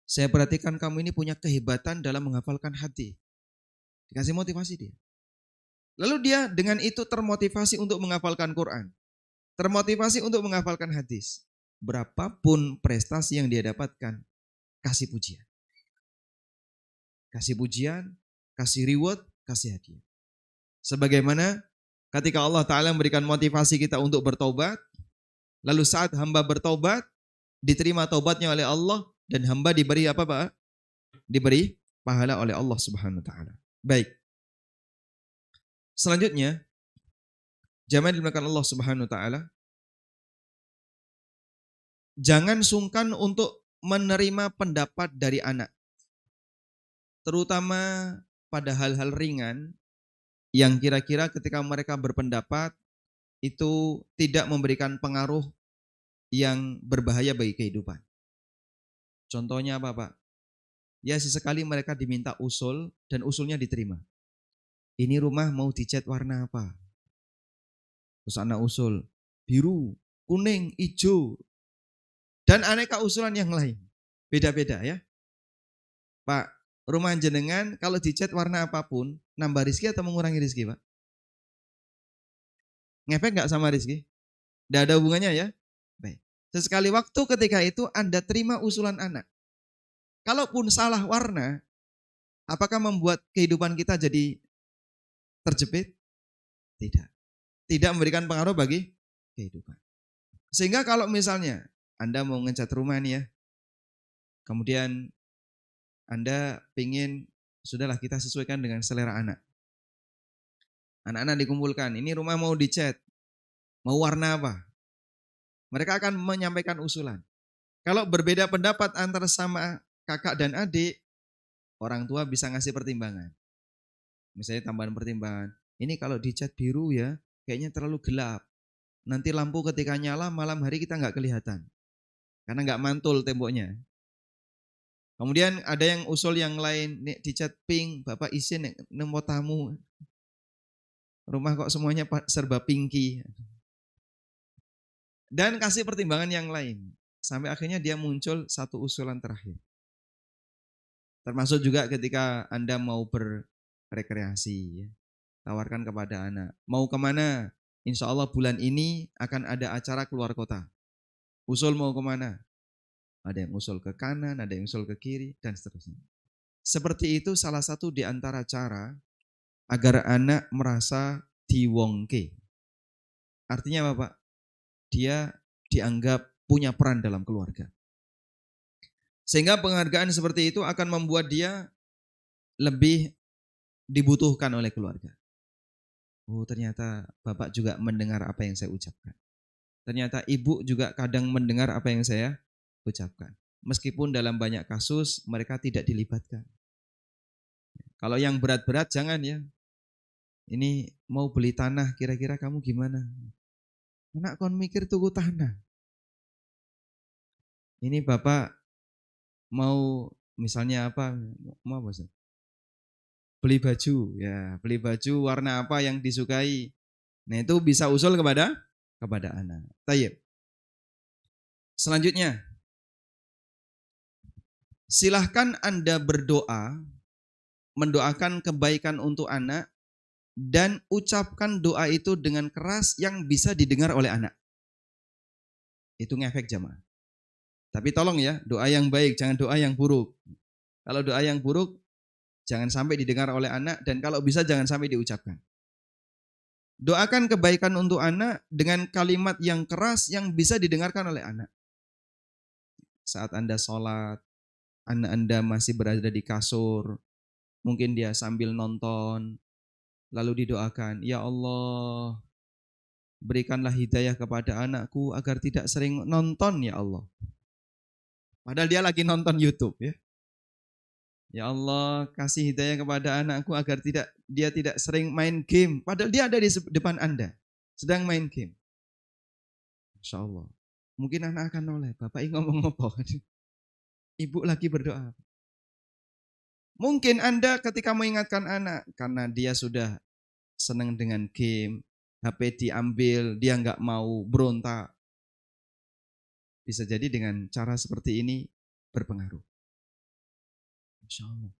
Saya perhatikan kamu ini punya kehebatan dalam menghafalkan hadis. Dikasih motivasi dia. Lalu dia dengan itu termotivasi untuk menghafalkan Quran. Termotivasi untuk menghafalkan hadis. Berapapun prestasi yang dia dapatkan, kasih pujian. Kasih pujian, kasih reward, kasih hadiah. Sebagaimana ketika Allah Ta'ala memberikan motivasi kita untuk bertobat, lalu saat hamba bertobat, diterima tobatnya oleh Allah, dan hamba diberi apa Pak? Diberi pahala oleh Allah Subhanahu Wa Ta'ala. Baik. Selanjutnya, jamaah dimuliakan Allah Subhanahu Wa Ta'ala, jangan sungkan untuk menerima pendapat dari anak. Terutama pada hal-hal ringan yang kira-kira ketika mereka berpendapat itu tidak memberikan pengaruh yang berbahaya bagi kehidupan. Contohnya apa Pak? Ya sesekali mereka diminta usul dan usulnya diterima. Ini rumah mau dicat warna apa? Terus anak usul, biru, kuning, hijau, dan aneka usulan yang lain. Beda-beda ya. Pak, rumah jenengan kalau dicat warna apapun, nambah rezeki atau mengurangi rezeki Pak? Ngefek nggak sama rezeki? Nggak ada hubungannya ya? Baik. Sesekali waktu ketika itu Anda terima usulan anak. Kalaupun salah warna, apakah membuat kehidupan kita jadi terjepit? Tidak. Tidak memberikan pengaruh bagi kehidupan. Sehingga kalau misalnya Anda mau ngecat rumah nih ya, kemudian Anda pingin, sudahlah kita sesuaikan dengan selera anak. Anak-anak dikumpulkan, ini rumah mau dicat, mau warna apa? Mereka akan menyampaikan usulan. Kalau berbeda pendapat antara sama kakak dan adik, orang tua bisa ngasih pertimbangan. Misalnya tambahan pertimbangan, ini kalau dicat biru ya, kayaknya terlalu gelap. Nanti lampu ketika nyala malam hari kita nggak kelihatan. Karena nggak mantul temboknya. Kemudian ada yang usul yang lain, nih dicat pink, Bapak izin nemu tamu. Rumah kok semuanya serba pinky. Dan kasih pertimbangan yang lain. Sampai akhirnya dia muncul satu usulan terakhir. Termasuk juga ketika Anda mau berrekreasi. Ya. Tawarkan kepada anak. Mau kemana? Insya Allah bulan ini akan ada acara keluar kota. Usul mau kemana? Ada yang usul ke kanan, ada yang usul ke kiri, dan seterusnya. Seperti itu salah satu di antara cara agar anak merasa diwongke. Artinya apa Pak? Dia dianggap punya peran dalam keluarga. Sehingga penghargaan seperti itu akan membuat dia lebih dibutuhkan oleh keluarga. Oh ternyata Bapak juga mendengar apa yang saya ucapkan. Ternyata Ibu juga kadang mendengar apa yang saya ucapkan. Meskipun dalam banyak kasus mereka tidak dilibatkan. Kalau yang berat-berat jangan ya. Ini mau beli tanah kira-kira kamu gimana? Anak kon mikir tuku tanah. Ini Bapak mau misalnya apa? Mau apa sih? Beli baju ya, beli baju warna apa yang disukai. Nah itu bisa usul kepada anak. Tayyib. Selanjutnya, silahkan Anda berdoa, mendoakan kebaikan untuk anak, dan ucapkan doa itu dengan keras yang bisa didengar oleh anak. Itu ngefek jamaah. Tapi tolong ya, doa yang baik, jangan doa yang buruk. Kalau doa yang buruk, jangan sampai didengar oleh anak, dan kalau bisa jangan sampai diucapkan. Doakan kebaikan untuk anak dengan kalimat yang keras yang bisa didengarkan oleh anak. Saat Anda sholat, anak Anda masih berada di kasur, mungkin dia sambil nonton, lalu didoakan, ya Allah, berikanlah hidayah kepada anakku agar tidak sering nonton ya Allah. Padahal dia lagi nonton YouTube ya. Ya Allah, kasih hidayah kepada anakku agar dia tidak sering main game. Padahal dia ada di depan Anda, sedang main game. Insya Allah. Mungkin anak akan noleh, Bapak ini ngomong apa? Ibu lagi berdoa. Mungkin Anda ketika mengingatkan anak, karena dia sudah senang dengan game, HP diambil, dia nggak mau berontak. Bisa jadi dengan cara seperti ini berpengaruh. Insya Allah.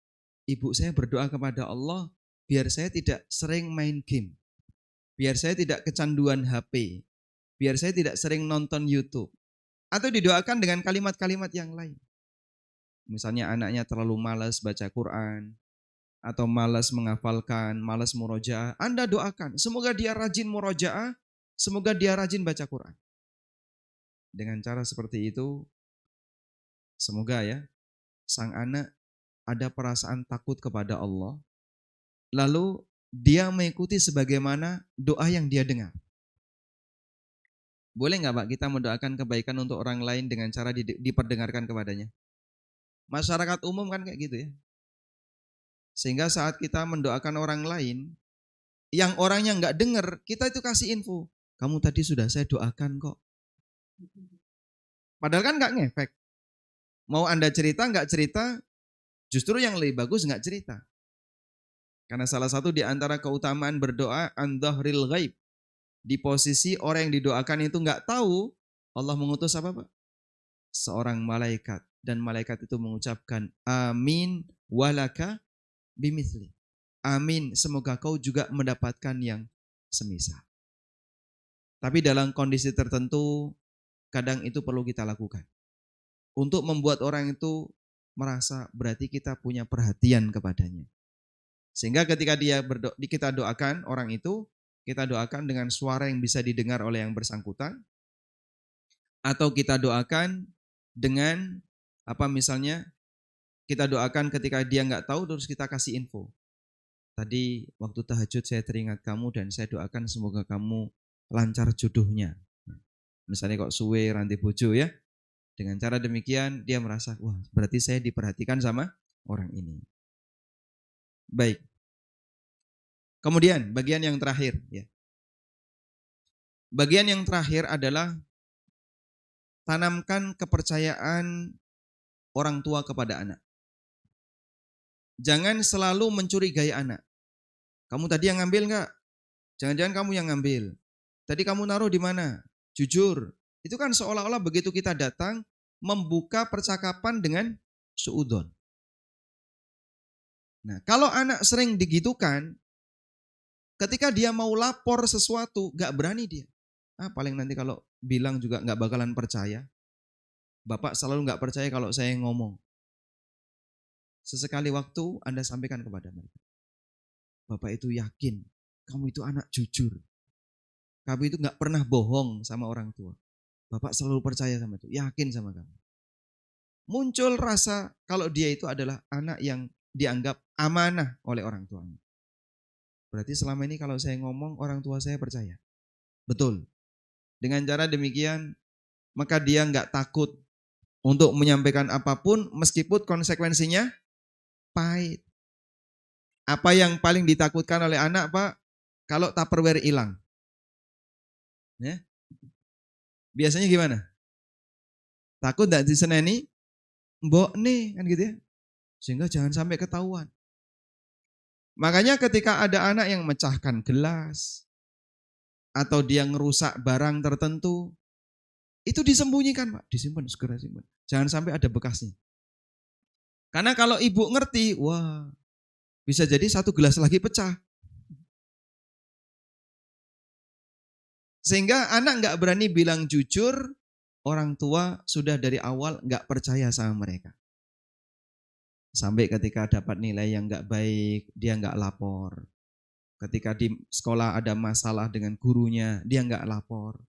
Ibu saya berdoa kepada Allah, biar saya tidak sering main game. Biar saya tidak kecanduan HP. Biar saya tidak sering nonton YouTube. Atau didoakan dengan kalimat-kalimat yang lain. Misalnya anaknya terlalu malas baca Quran, atau malas menghafalkan, malas murojaah, Anda doakan. Semoga dia rajin murojaah, semoga dia rajin baca Quran. Dengan cara seperti itu, semoga ya, sang anak ada perasaan takut kepada Allah, lalu dia mengikuti sebagaimana doa yang dia dengar. Boleh nggak Pak kita mendoakan kebaikan untuk orang lain dengan cara diperdengarkan kepadanya? Masyarakat umum kan kayak gitu ya. Sehingga saat kita mendoakan orang lain, yang orangnya nggak dengar, kita itu kasih info. Kamu tadi sudah saya doakan kok. Padahal kan nggak ngefek. Mau Anda cerita nggak cerita, justru yang lebih bagus nggak cerita. Karena salah satu di antara keutamaan berdoa an dhahril ghaib. Di posisi orang yang didoakan itu nggak tahu, Allah mengutus apa Pak? Seorang malaikat. Dan malaikat itu mengucapkan amin walaka bimithli. Amin, semoga kau juga mendapatkan yang semisal. Tapi dalam kondisi tertentu, kadang itu perlu kita lakukan. Untuk membuat orang itu merasa berarti kita punya perhatian kepadanya. Sehingga ketika kita doakan orang itu, kita doakan dengan suara yang bisa didengar oleh yang bersangkutan. Atau kita doakan dengan misalnya kita doakan ketika dia nggak tahu terus kita kasih info. Tadi waktu tahajud saya teringat kamu dan saya doakan semoga kamu lancar jodohnya. Misalnya kok suwe ranti bojo ya. Dengan cara demikian dia merasa wah berarti saya diperhatikan sama orang ini. Baik. Kemudian bagian yang terakhir ya. Bagian yang terakhir adalah tanamkan kepercayaan orang tua kepada anak. Jangan selalu mencurigai anak. Kamu tadi yang ngambil enggak? Jangan-jangan kamu yang ngambil. Tadi kamu naruh di mana? Jujur. Itu kan seolah-olah begitu kita datang membuka percakapan dengan suudzon. Nah, kalau anak sering digitukan, ketika dia mau lapor sesuatu, gak berani dia. Paling nanti kalau bilang juga gak bakalan percaya. Bapak selalu gak percaya kalau saya ngomong. Sesekali waktu Anda sampaikan kepada mereka. Bapak itu yakin, kamu itu anak jujur. Kamu itu gak pernah bohong sama orang tua. Bapak selalu percaya sama itu, yakin sama kamu. Muncul rasa kalau dia itu adalah anak yang dianggap amanah oleh orang tuanya. Berarti selama ini kalau saya ngomong orang tua saya percaya. Betul. Dengan cara demikian maka dia nggak takut untuk menyampaikan apapun meskipun konsekuensinya pahit. Apa yang paling ditakutkan oleh anak Pak? Kalau Tupperware hilang. Ya. Biasanya gimana? Takut nggak diseneni? Mbok nih kan gitu ya. Sehingga jangan sampai ketahuan. Makanya ketika ada anak yang mecahkan gelas atau dia ngerusak barang tertentu, itu disembunyikan Pak, disimpan, segera simpan. Jangan sampai ada bekasnya. Karena kalau ibu ngerti, wah bisa jadi satu gelas lagi pecah. Sehingga anak nggak berani bilang jujur, orang tua sudah dari awal nggak percaya sama mereka. Sampai ketika dapat nilai yang nggak baik, dia nggak lapor. Ketika di sekolah ada masalah dengan gurunya, dia nggak lapor.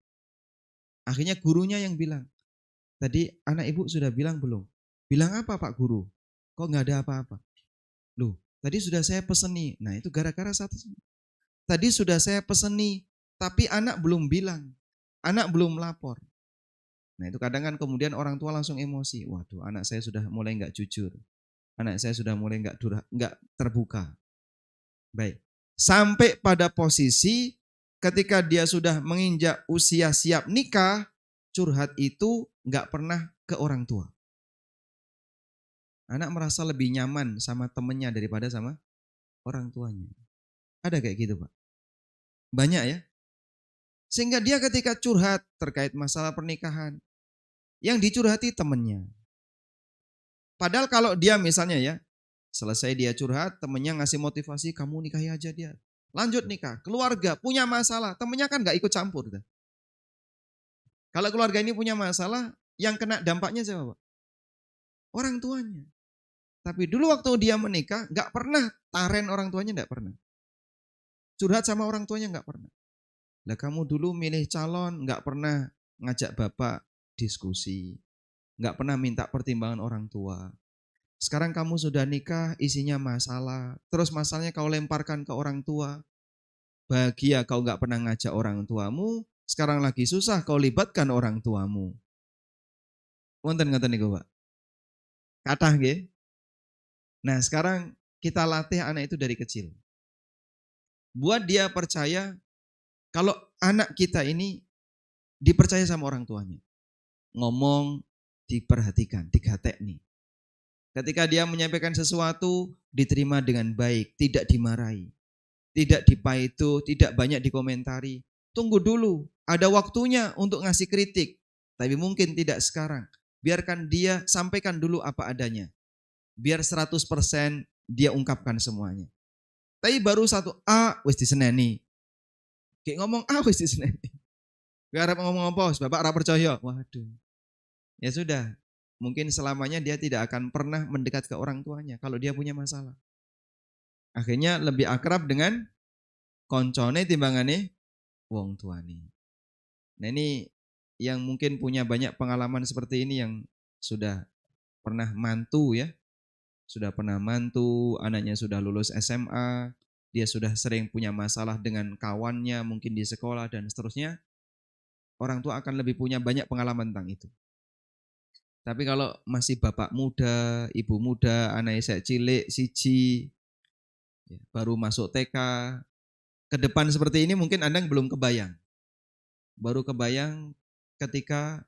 Akhirnya gurunya yang bilang, tadi anak ibu sudah bilang belum? Bilang apa Pak Guru? Kok nggak ada apa-apa? Loh, tadi sudah saya peseni. Nah itu gara-gara satu. Tadi sudah saya peseni, tapi anak belum bilang. Anak belum lapor. Nah itu kadang kan kemudian orang tua langsung emosi. Waduh, anak saya sudah mulai nggak jujur. Anak saya sudah mulai nggak terbuka. Baik. Sampai pada posisi ketika dia sudah menginjak usia siap nikah, curhat itu nggak pernah ke orang tua. Anak merasa lebih nyaman sama temennya daripada sama orang tuanya. Ada kayak gitu Pak? Banyak ya? Sehingga dia ketika curhat terkait masalah pernikahan, yang dicurhati temennya. Padahal kalau dia misalnya ya, selesai dia curhat, temennya ngasih motivasi, kamu nikahi aja dia. Lanjut nikah, keluarga punya masalah, temennya kan gak ikut campur. Kalau keluarga ini punya masalah, yang kena dampaknya siapa Pak? Orang tuanya. Tapi dulu waktu dia menikah, nggak pernah taren orang tuanya, nggak pernah. Curhat sama orang tuanya nggak pernah. Lah kamu dulu milih calon, nggak pernah ngajak bapak diskusi, nggak pernah minta pertimbangan orang tua. Sekarang kamu sudah nikah, isinya masalah. Terus masalahnya kau lemparkan ke orang tua. Bahagia kau nggak pernah ngajak orang tuamu, sekarang lagi susah kau libatkan orang tuamu. Wonten ngoten niku, Pak. Kathah nggih. Nah, sekarang kita latih anak itu dari kecil. Buat dia percaya kalau anak kita ini dipercaya sama orang tuanya. Ngomong diperhatikan, digatekni. Ketika dia menyampaikan sesuatu, diterima dengan baik, tidak dimarahi, tidak dipaitu, tidak banyak dikomentari. Tunggu dulu, ada waktunya untuk ngasih kritik, tapi mungkin tidak sekarang. Biarkan dia sampaikan dulu apa adanya. Biar 100% dia ungkapkan semuanya. Tapi baru satu A, wis diseneni. Kayak ngomong A, wis diseneni. Gak harap ngomong apa, bapak ora percaya. Waduh, ya sudah. Mungkin selamanya dia tidak akan pernah mendekat ke orang tuanya kalau dia punya masalah. Akhirnya lebih akrab dengan koncone timbangane wong tuane. Nah ini yang mungkin punya banyak pengalaman seperti ini yang sudah pernah mantu ya. Sudah pernah mantu, anaknya sudah lulus SMA, dia sudah sering punya masalah dengan kawannya mungkin di sekolah dan seterusnya. Orang tua akan lebih punya banyak pengalaman tentang itu. Tapi kalau masih bapak muda, ibu muda, anaknya saya cilik, siji, ya, baru masuk TK, ke depan seperti ini mungkin Anda belum kebayang. Baru kebayang ketika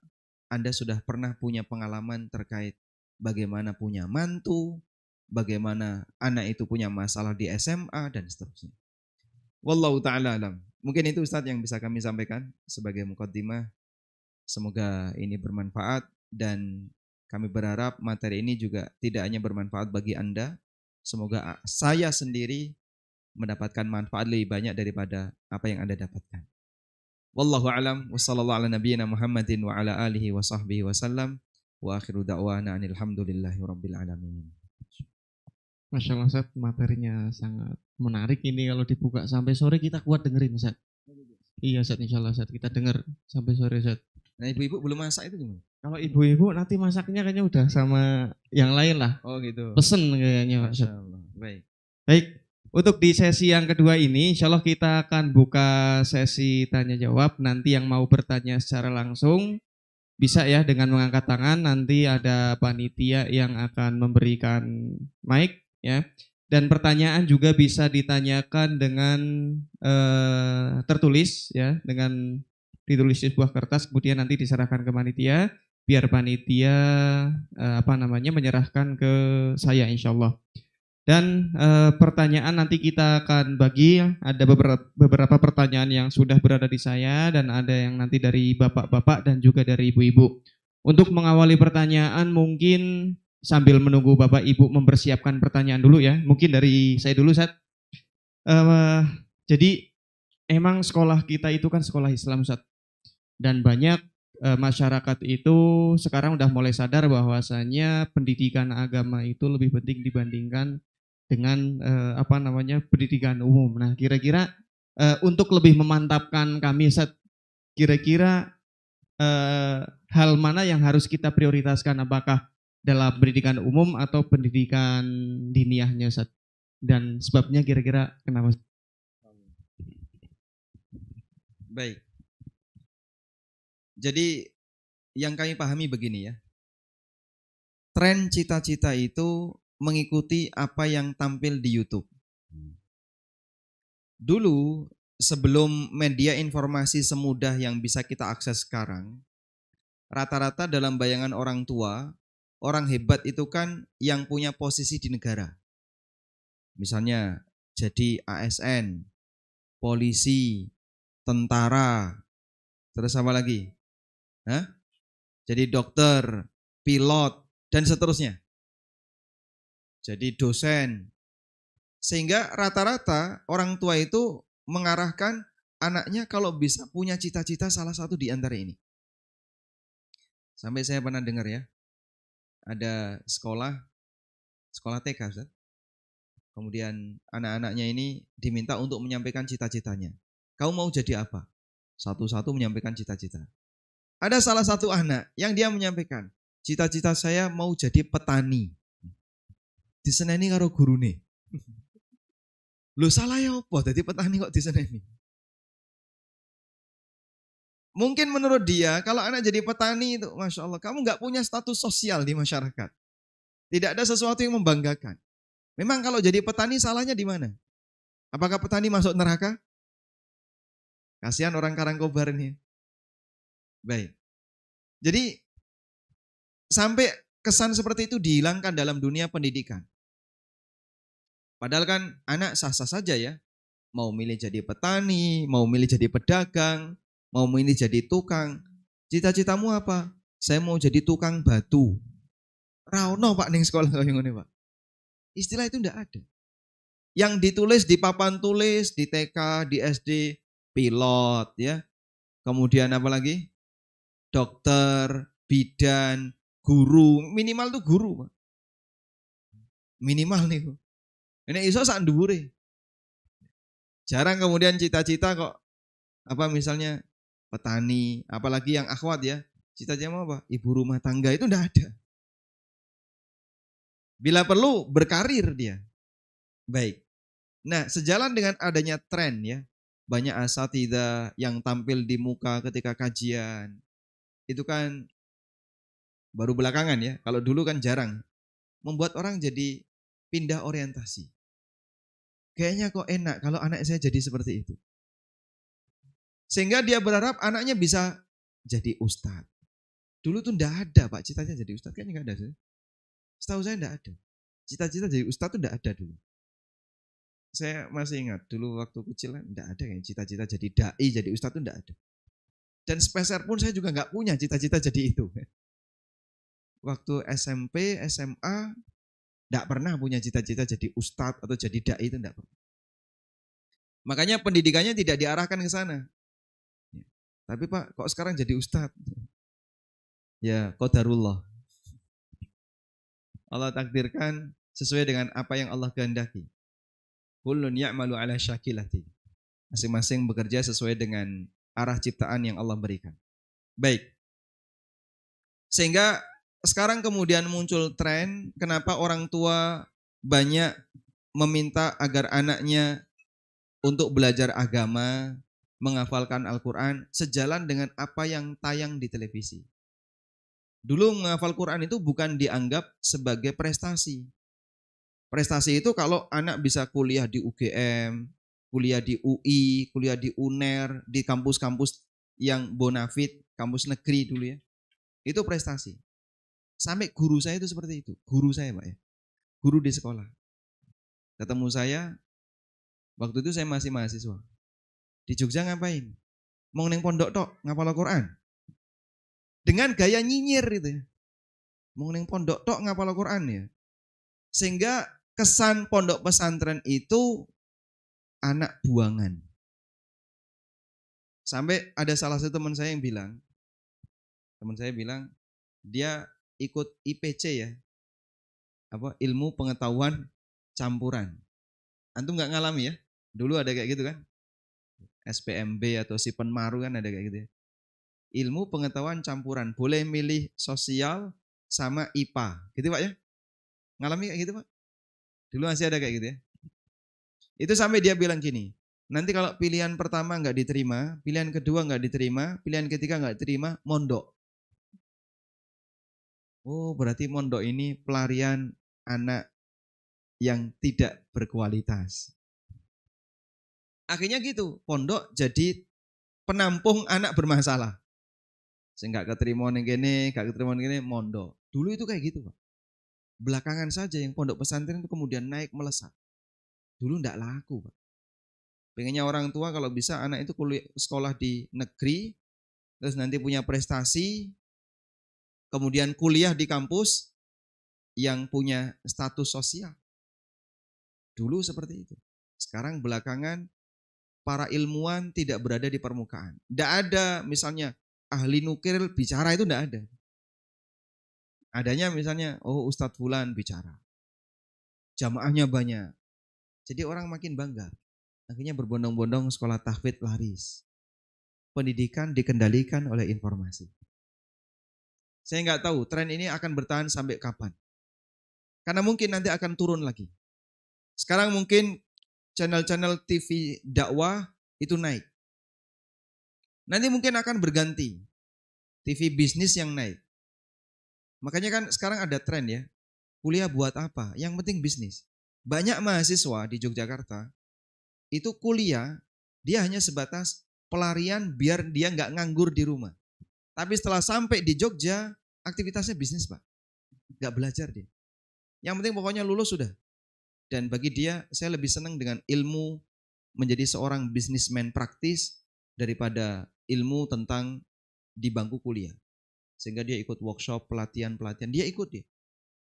Anda sudah pernah punya pengalaman terkait bagaimana punya mantu, bagaimana anak itu punya masalah di SMA dan seterusnya. Wallahu ta'ala alam. Mungkin itu Ustadz yang bisa kami sampaikan sebagai muqaddimah. Semoga ini bermanfaat dan kami berharap materi ini juga tidak hanya bermanfaat bagi Anda. Semoga saya sendiri mendapatkan manfaat lebih banyak daripada apa yang Anda dapatkan. Wallahu a'lam wa sallallahu ala nabiyyina Muhammadin wa ala alihi wa sahbihi wa sallam wa akhiru da'wana alhamdulillahi rabbil alamin. Masya Allah Ustaz, materinya sangat menarik ini kalau dibuka sampai sore kita kuat dengerin Ustaz. Iya Ustaz, insya Allah Ustaz, kita denger sampai sore Ustaz. Nah ibu-ibu belum masak itu gimana? Kalau ibu-ibu nanti masaknya kayaknya udah sama yang lain lah. Oh gitu. Pesen kayaknya Pak Ustaz. Masya Allah. Baik. Baik, untuk di sesi yang kedua ini insya Allah kita akan buka sesi tanya jawab. Nanti yang mau bertanya secara langsung bisa ya dengan mengangkat tangan. Nanti ada panitia yang akan memberikan mic ya. Dan pertanyaan juga bisa ditanyakan dengan tertulis ya, dengan ditulis di sebuah kertas kemudian nanti diserahkan ke panitia biar panitia menyerahkan ke saya insyaallah. Dan pertanyaan nanti kita akan bagi, ada beberapa pertanyaan yang sudah berada di saya dan ada yang nanti dari bapak-bapak dan juga dari ibu-ibu. Untuk mengawali pertanyaan mungkin sambil menunggu Bapak Ibu mempersiapkan pertanyaan dulu ya. Mungkin dari saya dulu Ustaz. Jadi emang sekolah kita itu kan sekolah Islam Ustaz. Dan banyak masyarakat itu sekarang udah mulai sadar bahwasanya pendidikan agama itu lebih penting dibandingkan dengan pendidikan umum. Nah, kira-kira untuk lebih memantapkan kami Ustaz, kira-kira hal mana yang harus kita prioritaskan, apakah dalam pendidikan umum atau pendidikan diniyahnya Ustaz? Dan sebabnya kira-kira kenapa? Baik. Jadi yang kami pahami begini ya. Tren cita-cita itu mengikuti apa yang tampil di YouTube. Dulu sebelum media informasi semudah yang bisa kita akses sekarang, rata-rata dalam bayangan orang tua, orang hebat itu kan yang punya posisi di negara. Misalnya jadi ASN, polisi, tentara, terus apa lagi? Jadi dokter, pilot, dan seterusnya. Jadi dosen. Sehingga rata-rata orang tua itu mengarahkan anaknya kalau bisa punya cita-cita salah satu di antara ini. Sampai saya pernah dengar ya, ada sekolah sekolah TK, Ustaz. Kemudian anak-anaknya ini diminta untuk menyampaikan cita-citanya. Kamu mau jadi apa? Satu-satu menyampaikan cita-cita. Ada salah satu anak yang dia menyampaikan, cita-cita saya mau jadi petani. Diseneni karo gurune. Loh salah ya apa? Jadi petani kok diseneni? Mungkin menurut dia, kalau anak jadi petani itu, Masya Allah, kamu nggak punya status sosial di masyarakat. Tidak ada sesuatu yang membanggakan. Memang kalau jadi petani salahnya di mana? Apakah petani masuk neraka? Kasihan orang Karangkobar ini. Baik. Jadi sampai kesan seperti itu dihilangkan dalam dunia pendidikan. Padahal kan anak sah-sah saja ya. Mau milih jadi petani, mau milih jadi pedagang, mau milih jadi tukang. Cita-citamu apa? Saya mau jadi tukang batu. Rauno Pak ning sekolah kaya ngene Pak. Istilah itu enggak ada. Yang ditulis di papan tulis, di TK, di SD, pilot ya. Kemudian apa lagi? Dokter, bidan, guru. Minimal tuh guru Pak. Minimal nih. Ini iso sak dhuwure. Jarang kemudian cita-cita kok apa misalnya petani, apalagi yang akhwat ya. Cita-cita mau apa? Ibu rumah tangga itu enggak ada. Bila perlu berkarir dia. Baik. Nah, sejalan dengan adanya tren ya. Banyak asatidzah yang tampil di muka ketika kajian. Itu kan baru belakangan ya. Kalau dulu kan jarang. Membuat orang jadi pindah orientasi. Kayaknya kok enak kalau anak saya jadi seperti itu. Sehingga dia berharap anaknya bisa jadi ustadz. Dulu tuh enggak ada Pak citanya jadi ustadz. Kayaknya enggak ada. Setahu saya enggak ada. Cita-cita jadi ustadz tuh enggak ada dulu. Saya masih ingat dulu waktu kecil kan enggak ada kayak cita-cita jadi dai, jadi ustadz tuh enggak ada. Dan sepeser pun saya juga enggak punya cita-cita jadi itu. Waktu SMP, SMA enggak pernah punya cita-cita jadi ustadz atau jadi dai itu enggak pernah. Makanya pendidikannya tidak diarahkan ke sana. Tapi Pak, kok sekarang jadi ustadz? Ya, qadarullah. Allah takdirkan sesuai dengan apa yang Allah kehendaki. Kullun ya'malu ala syakilati. Masing-masing bekerja sesuai dengan arah ciptaan yang Allah berikan. Baik. Sehingga sekarang kemudian muncul tren kenapa orang tua banyak meminta agar anaknya untuk belajar agama, menghafalkan Al-Quran sejalan dengan apa yang tayang di televisi. Dulu menghafal Quran itu bukan dianggap sebagai prestasi. Prestasi itu kalau anak bisa kuliah di UGM, kuliah di UI, kuliah di UNER, di kampus-kampus yang bonafit, kampus negeri dulu ya. Itu prestasi. Sampai guru saya itu seperti itu. Guru saya Pak ya. Guru di sekolah. Ketemu saya, waktu itu saya masih mahasiswa. Di Jogja ngapain? Mau neng pondok tok, ngapal Al-Quran. Dengan gaya nyinyir gitu ya. Mau neng pondok tok ngapal Al-Quran ya. Sehingga kesan pondok pesantren itu anak buangan. Sampai ada salah satu teman saya yang bilang, dia ikut IPC ya, apa ilmu pengetahuan campuran. Antum nggak ngalami ya? Dulu ada kayak gitu kan? SPMB atau Sipenmaru kan ada kayak gitu ya. Ilmu pengetahuan campuran, boleh milih sosial sama IPA, gitu Pak ya? Ngalami kayak gitu Pak? Dulu masih ada kayak gitu ya. Itu sampai dia bilang gini, nanti kalau pilihan pertama nggak diterima, pilihan kedua nggak diterima, pilihan ketiga nggak diterima, mondok. Oh berarti mondok ini pelarian anak yang tidak berkualitas. Akhirnya gitu, pondok jadi penampung anak bermasalah. Saya nggak keterima ning kene, nggak keterima ning kene, mondok. Dulu itu kayak gitu Pak. Belakangan saja yang pondok pesantren itu kemudian naik melesat. Dulu enggak laku Pak. Pengennya orang tua kalau bisa anak itu kuliah sekolah di negeri, terus nanti punya prestasi, kemudian kuliah di kampus yang punya status sosial. Dulu seperti itu. Sekarang belakangan para ilmuwan tidak berada di permukaan. Enggak ada misalnya ahli nuklir bicara itu enggak ada. Adanya misalnya, oh Ustadz Fulan bicara. jamaahnya banyak. Jadi orang makin bangga. Akhirnya berbondong-bondong sekolah tahfidz laris. Pendidikan dikendalikan oleh informasi. Saya nggak tahu tren ini akan bertahan sampai kapan. Karena mungkin nanti akan turun lagi. Sekarang mungkin channel-channel TV dakwah itu naik. Nanti mungkin akan berganti. TV bisnis yang naik. Makanya kan sekarang ada tren ya. Kuliah buat apa? Yang penting bisnis. Banyak mahasiswa di Yogyakarta itu kuliah, dia hanya sebatas pelarian biar dia nggak nganggur di rumah. Tapi setelah sampai di Jogja, aktivitasnya bisnis Pak. Nggak belajar dia. Yang penting pokoknya lulus sudah. Dan bagi dia, saya lebih senang dengan ilmu menjadi seorang bisnismen praktis daripada ilmu tentang di bangku kuliah. Sehingga dia ikut workshop, pelatihan-pelatihan, dia ikut dia.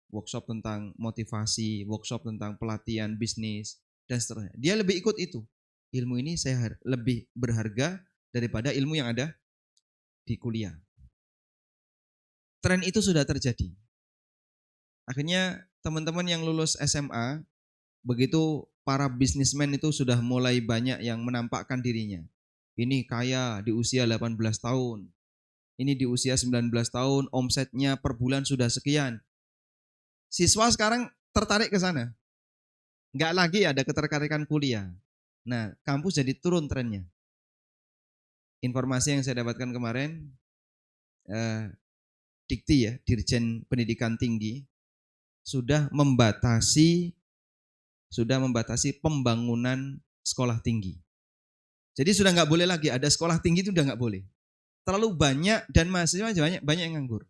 Workshop tentang motivasi, workshop tentang pelatihan bisnis, dan seterusnya. Dia lebih ikut itu. Ilmu ini saya lebih berharga daripada ilmu yang ada di kuliah. Tren itu sudah terjadi. Akhirnya teman-teman yang lulus SMA, begitu para bisnismen itu sudah mulai banyak yang menampakkan dirinya. Ini kaya di usia 18 tahun. Ini di usia 19 tahun, omsetnya per bulan sudah sekian. Siswa sekarang tertarik ke sana. Enggak lagi ada ketertarikan kuliah. Nah, kampus jadi turun trennya. Informasi yang saya dapatkan kemarin, Dikti ya, Dirjen Pendidikan Tinggi, sudah membatasi pembangunan sekolah tinggi. Jadi sudah nggak boleh lagi ada sekolah tinggi, itu udah nggak boleh. Terlalu banyak dan mahasiswa banyak yang nganggur.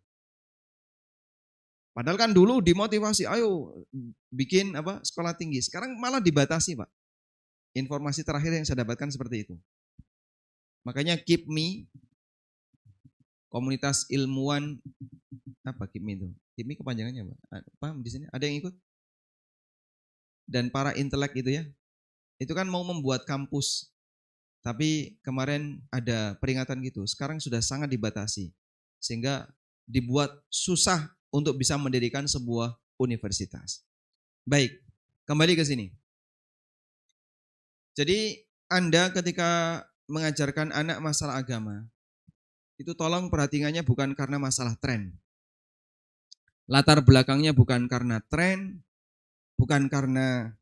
Padahal kan dulu dimotivasi, ayo bikin sekolah tinggi. Sekarang malah dibatasi Pak. Informasi terakhir yang saya dapatkan seperti itu. Makanya KIPMI, komunitas ilmuwan KIPMI itu? KIPMI kepanjangannya Pak. Paham di sini? Ada yang ikut? Dan para intelek itu ya. Itu kan mau membuat kampus. Tapi kemarin ada peringatan gitu. Sekarang sudah sangat dibatasi. Sehingga dibuat susah untuk bisa mendirikan sebuah universitas. Baik, kembali ke sini. Jadi Anda ketika mengajarkan anak masalah agama, itu tolong perhatiannya bukan karena masalah tren. Latar belakangnya bukan karena tren, bukan karena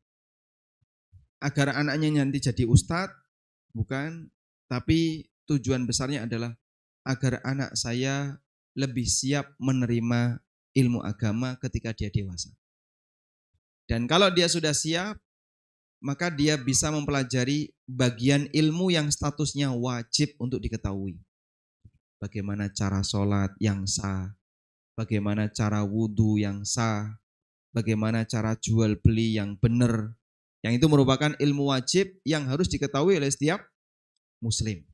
agar anaknya nanti jadi ustadz, bukan. Tapi tujuan besarnya adalah agar anak saya lebih siap menerima ilmu agama ketika dia dewasa. Dan kalau dia sudah siap, maka dia bisa mempelajari bagian ilmu yang statusnya wajib untuk diketahui. Bagaimana cara sholat yang sah, bagaimana cara wudhu yang sah, bagaimana cara jual beli yang benar. Yang itu merupakan ilmu wajib yang harus diketahui oleh setiap muslim.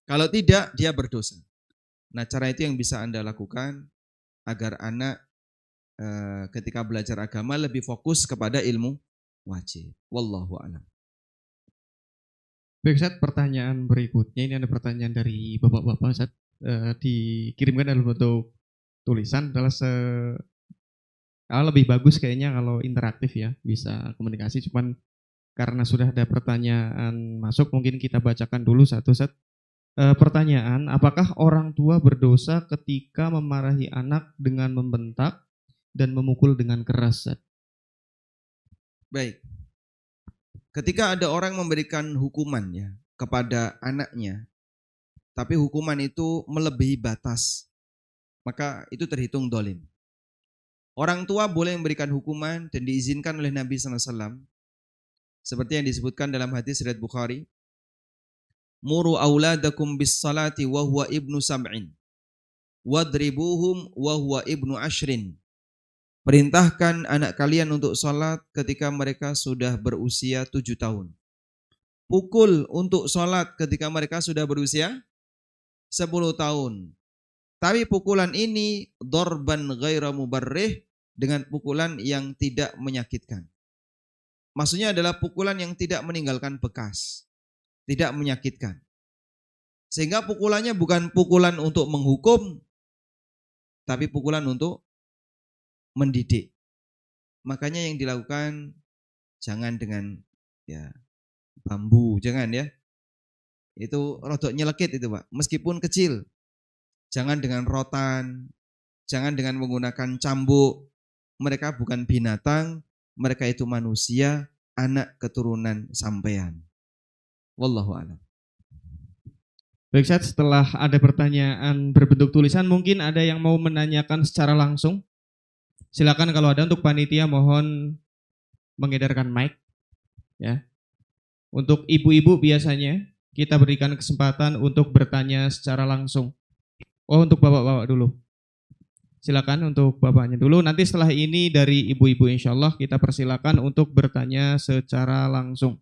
Kalau tidak, dia berdosa. Nah, cara itu yang bisa Anda lakukan agar anak ketika belajar agama lebih fokus kepada ilmu wajib. Wallahu a'lam. Baik Ustaz, pertanyaan berikutnya ini ada pertanyaan dari bapak-bapak Ustaz, dikirimkan dalam bentuk tulisan. Adalah lebih bagus kayaknya kalau interaktif ya, bisa komunikasi. Cuman karena sudah ada pertanyaan masuk, mungkin kita bacakan dulu satu Ustaz. Pertanyaan, apakah orang tua berdosa ketika memarahi anak dengan membentak dan memukul dengan keras? Baik. Ketika ada orang memberikan hukuman ya kepada anaknya, tapi hukuman itu melebihi batas, maka itu terhitung dolim. Orang tua boleh memberikan hukuman dan diizinkan oleh Nabi SAW, seperti yang disebutkan dalam hadis riwayat Bukhari. Muru auladakum bis salati wa huwa ibnu sab'in wadribuhum wa huwa ibnu ashrin. Perintahkan anak kalian untuk sholat ketika mereka sudah berusia 7 tahun. Pukul untuk sholat ketika mereka sudah berusia 10 tahun. Tapi pukulan ini dorban ghaira mubarrih, dengan pukulan yang tidak menyakitkan. Maksudnya adalah pukulan yang tidak meninggalkan bekas, tidak menyakitkan. Sehingga pukulannya bukan pukulan untuk menghukum, tapi pukulan untuk mendidik. makanya yang dilakukan jangan dengan ya bambu, jangan ya. Itu rodok nyelekit itu Pak, meskipun kecil. Jangan dengan rotan, jangan dengan menggunakan cambuk. Mereka bukan binatang, mereka itu manusia, anak keturunan sampean. Wallahu a'lam. Baik, Ustaz, setelah ada pertanyaan berbentuk tulisan, mungkin ada yang mau menanyakan secara langsung. Silakan kalau ada. Untuk panitia mohon mengedarkan mic. Ya. Untuk ibu-ibu biasanya kita berikan kesempatan untuk bertanya secara langsung. Oh, untuk bapak-bapak dulu. Silakan untuk bapaknya dulu. Nanti setelah ini dari ibu-ibu insya Allah kita persilakan untuk bertanya secara langsung.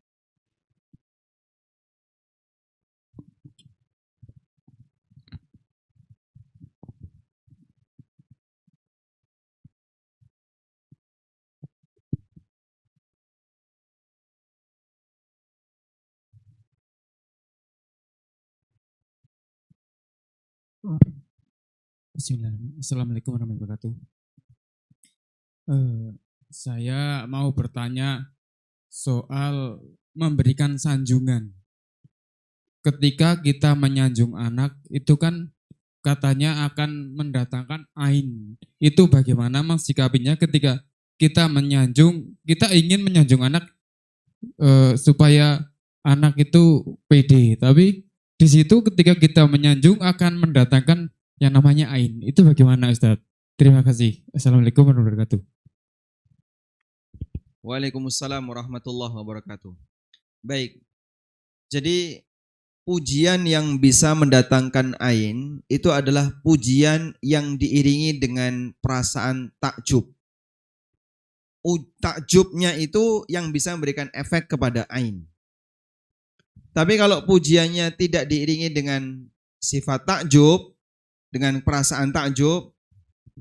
Bismillahirrahmanirrahim. Assalamualaikum warahmatullahi wabarakatuh. Saya mau bertanya soal memberikan sanjungan. Ketika kita menyanjung anak, itu kan katanya akan mendatangkan ain. Itu bagaimana mengsikapinya ketika kita menyanjung, kita ingin menyanjung anak supaya anak itu pede. Tapi di situ ketika kita menyanjung akan mendatangkan yang namanya ain. Itu bagaimana Ustaz? Terima kasih. Assalamualaikum warahmatullahi wabarakatuh. Waalaikumsalam warahmatullahi wabarakatuh. Baik. Jadi pujian yang bisa mendatangkan ain itu adalah pujian yang diiringi dengan perasaan takjub. Takjubnya itu yang bisa memberikan efek kepada ain. Tapi kalau pujiannya tidak diiringi dengan sifat takjub, dengan perasaan takjub,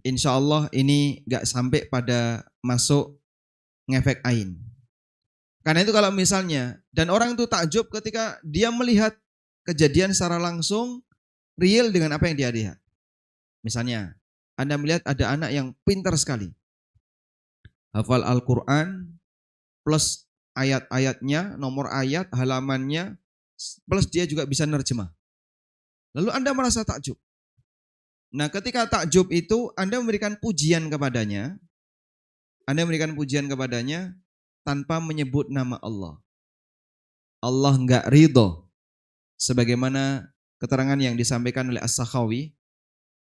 insya Allah ini gak sampai pada masuk ngefek ain. Karena itu kalau misalnya, dan orang itu takjub ketika dia melihat kejadian secara langsung, real dengan apa yang dia lihat. Misalnya, Anda melihat ada anak yang pintar sekali. Hafal Al-Quran, plus ayat-ayatnya, nomor ayat, halamannya, plus dia juga bisa nerjemah. Lalu Anda merasa takjub. Nah, ketika takjub itu Anda memberikan pujian kepadanya, tanpa menyebut nama Allah. Allah enggak ridho. Sebagaimana keterangan yang disampaikan oleh As-Sakhawi.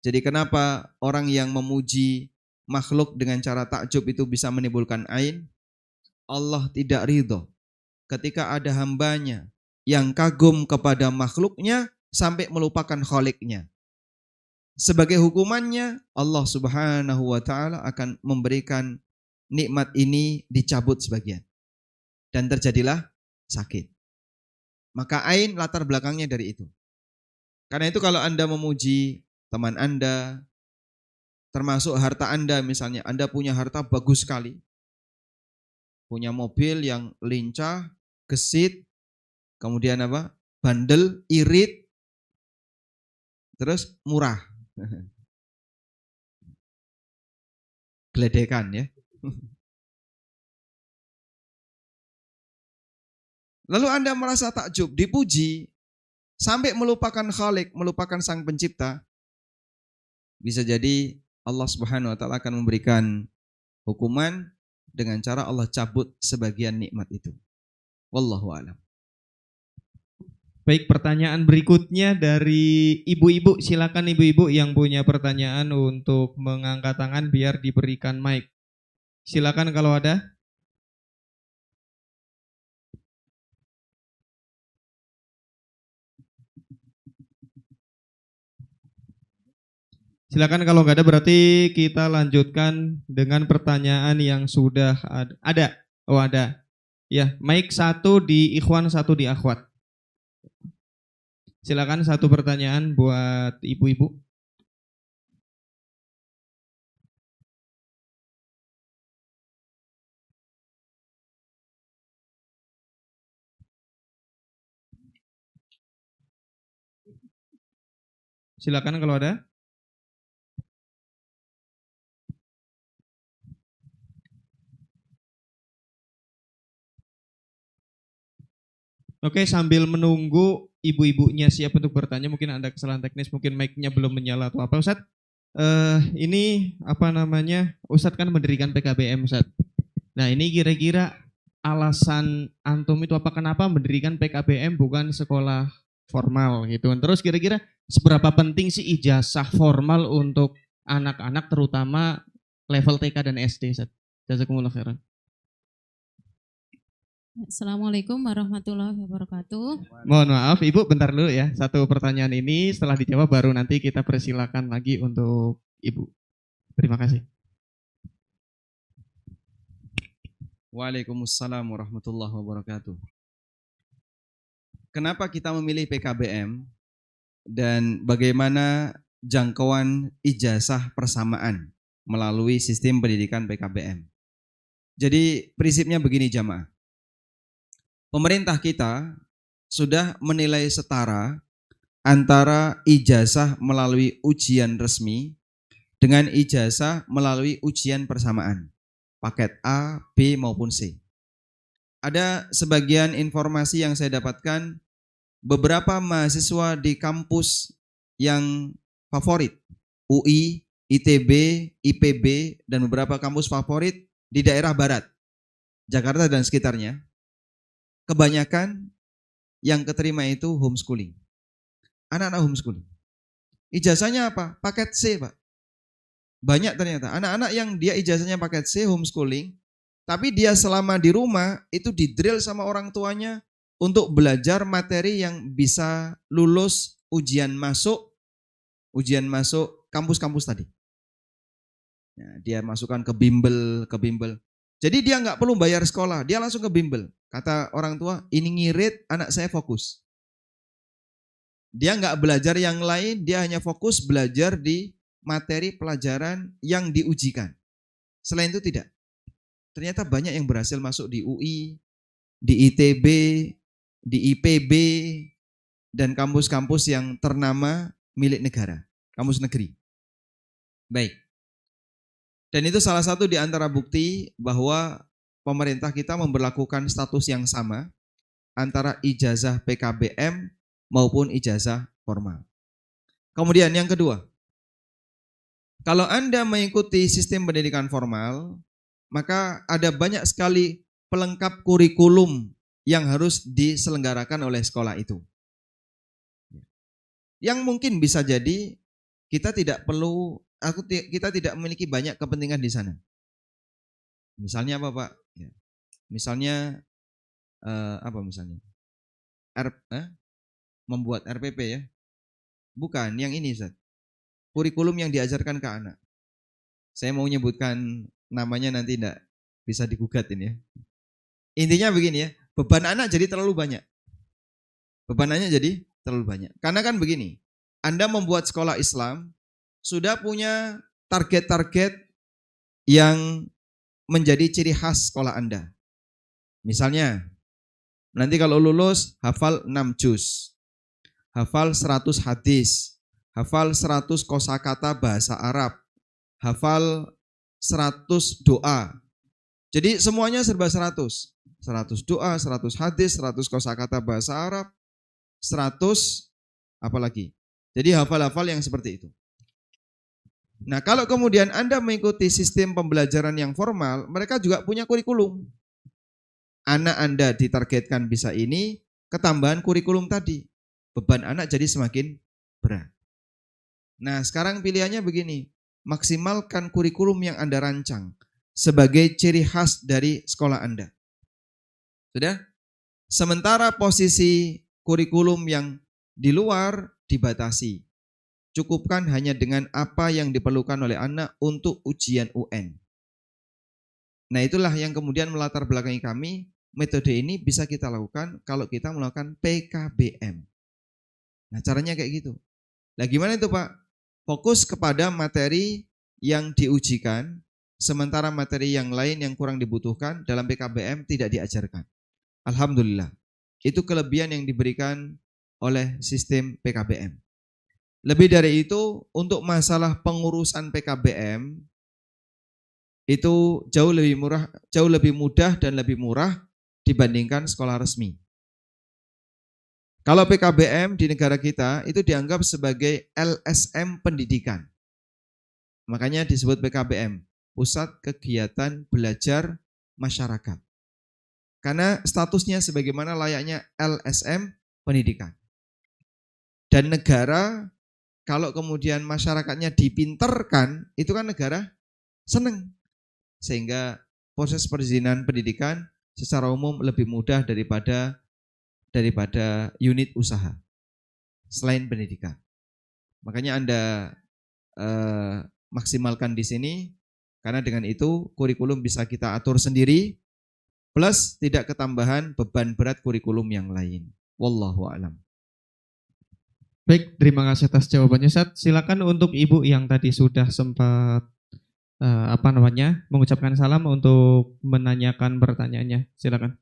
Jadi kenapa orang yang memuji makhluk dengan cara takjub itu bisa menimbulkan ain? Allah tidak ridho ketika ada hambanya yang kagum kepada makhluknya sampai melupakan khaliknya. Sebagai hukumannya Allah Subhanahu wa ta'ala akan memberikan nikmat ini dicabut sebagian. Dan terjadilah sakit. Maka ain latar belakangnya dari itu. Karena itu kalau Anda memuji teman Anda, termasuk harta Anda misalnya, Anda punya harta bagus sekali. Punya mobil yang lincah, gesit, kemudian apa? Bandel, irit, terus murah. Geledekan ya. Lalu Anda merasa takjub, dipuji, sampai melupakan Khalik, melupakan Sang Pencipta. Bisa jadi Allah Subhanahu wa ta'ala akan memberikan hukuman dengan cara Allah cabut sebagian nikmat itu. Wallahu a'lam. Baik, pertanyaan berikutnya dari ibu-ibu. Silakan ibu-ibu yang punya pertanyaan untuk mengangkat tangan biar diberikan mic. Silakan kalau ada. Silakan kalau nggak ada berarti kita lanjutkan dengan pertanyaan yang sudah ada. Oh ada. Ya, mic satu di ikhwan, satu di akhwat. Silakan satu pertanyaan buat ibu-ibu. Silakan kalau ada. Oke, sambil menunggu ibu-ibunya siap untuk bertanya, mungkin ada kesalahan teknis, mungkin mic-nya belum menyala atau apa, Ustadz? Ini apa namanya? Ustadz kan mendirikan PKBM, Ustadz. Nah, ini kira-kira alasan antum itu apa, kenapa mendirikan PKBM bukan sekolah formal gitu kan? Terus kira-kira seberapa penting sih ijazah formal untuk anak-anak terutama level TK dan SD, Ustadz? Jazakumullah khairan. Assalamualaikum warahmatullahi wabarakatuh. Mohon maaf Ibu, bentar dulu ya. Satu pertanyaan ini setelah dijawab baru nanti kita persilakan lagi untuk Ibu. Terima kasih. Waalaikumsalam warahmatullahi wabarakatuh. Kenapa kita memilih PKBM dan bagaimana jangkauan ijazah persamaan melalui sistem pendidikan PKBM? Jadi prinsipnya begini jamaah. Pemerintah kita sudah menilai setara antara ijazah melalui ujian resmi dengan ijazah melalui ujian persamaan, paket A, B maupun C. Ada sebagian informasi yang saya dapatkan, beberapa mahasiswa di kampus yang favorit, UI, ITB, IPB, dan beberapa kampus favorit di daerah barat, Jakarta dan sekitarnya, kebanyakan yang keterima itu homeschooling. Anak-anak homeschooling. Ijazahnya apa? Paket C, Pak. Banyak ternyata. Anak-anak yang dia ijazahnya paket C, homeschooling, tapi dia selama di rumah itu didrill sama orang tuanya untuk belajar materi yang bisa lulus ujian masuk kampus-kampus tadi. Ya, dia masukkan ke bimbel. Jadi dia nggak perlu bayar sekolah, dia langsung ke bimbel. Kata orang tua, ini ngirit, anak saya fokus. Dia nggak belajar yang lain, dia hanya fokus belajar di materi pelajaran yang diujikan. Selain itu tidak. Ternyata banyak yang berhasil masuk di UI, di ITB, di IPB, dan kampus-kampus yang ternama milik negara, kampus negeri. Baik. Dan itu salah satu di antara bukti bahwa pemerintah kita memberlakukan status yang sama antara ijazah PKBM maupun ijazah formal. Kemudian yang kedua, kalau Anda mengikuti sistem pendidikan formal, maka ada banyak sekali pelengkap kurikulum yang harus diselenggarakan oleh sekolah itu. Yang mungkin bisa jadi kita tidak memiliki banyak kepentingan di sana. Misalnya apa, Pak? Ya. Misalnya apa misalnya? Membuat RPP ya? Bukan, yang ini Ustaz. Kurikulum yang diajarkan ke anak. Saya mau menyebutkan namanya nanti tidak bisa digugat ini ya. Intinya begini ya, beban anak jadi terlalu banyak. Bebanannya jadi terlalu banyak. Karena kan begini, Anda membuat sekolah Islam sudah punya target-target yang menjadi ciri khas sekolah Anda. Misalnya, nanti kalau lulus hafal 6 juz, hafal 100 hadis, hafal 100 kosakata bahasa Arab, hafal 100 doa. Jadi semuanya serba 100. 100 doa, 100 hadis, 100 kosakata bahasa Arab, 100 apa lagi? Jadi hafal-hafal yang seperti itu. Nah, kalau kemudian Anda mengikuti sistem pembelajaran yang formal, mereka juga punya kurikulum. Anak Anda ditargetkan bisa ini, ketambahan kurikulum tadi. Beban anak jadi semakin berat. Nah, sekarang pilihannya begini, maksimalkan kurikulum yang Anda rancang sebagai ciri khas dari sekolah Anda. Sudah? Sementara posisi kurikulum yang di luar dibatasi. Cukupkan hanya dengan apa yang diperlukan oleh anak untuk ujian UN. Nah, itulah yang kemudian melatar belakangi kami, metode ini bisa kita lakukan kalau kita melakukan PKBM. Nah, caranya kayak gitu. Nah, gimana itu Pak? Fokus kepada materi yang diujikan, sementara materi yang lain yang kurang dibutuhkan dalam PKBM tidak diajarkan. Alhamdulillah. Itu kelebihan yang diberikan oleh sistem PKBM. Lebih dari itu, untuk masalah pengurusan PKBM itu jauh lebih mudah dan lebih murah dibandingkan sekolah resmi. Kalau PKBM di negara kita itu dianggap sebagai LSM pendidikan. Makanya disebut PKBM, Pusat Kegiatan Belajar Masyarakat. Karena statusnya sebagaimana layaknya LSM pendidikan. Dan negara kalau kemudian masyarakatnya dipinterkan, itu kan negara seneng. Sehingga proses perizinan pendidikan secara umum lebih mudah daripada unit usaha selain pendidikan. Makanya Anda maksimalkan di sini, karena dengan itu kurikulum bisa kita atur sendiri, plus tidak ketambahan beban berat kurikulum yang lain. Wallahu a'lam. Baik, terima kasih atas jawabannya, Ustaz. Silakan untuk Ibu yang tadi sudah sempat mengucapkan salam untuk menanyakan pertanyaannya. Silakan.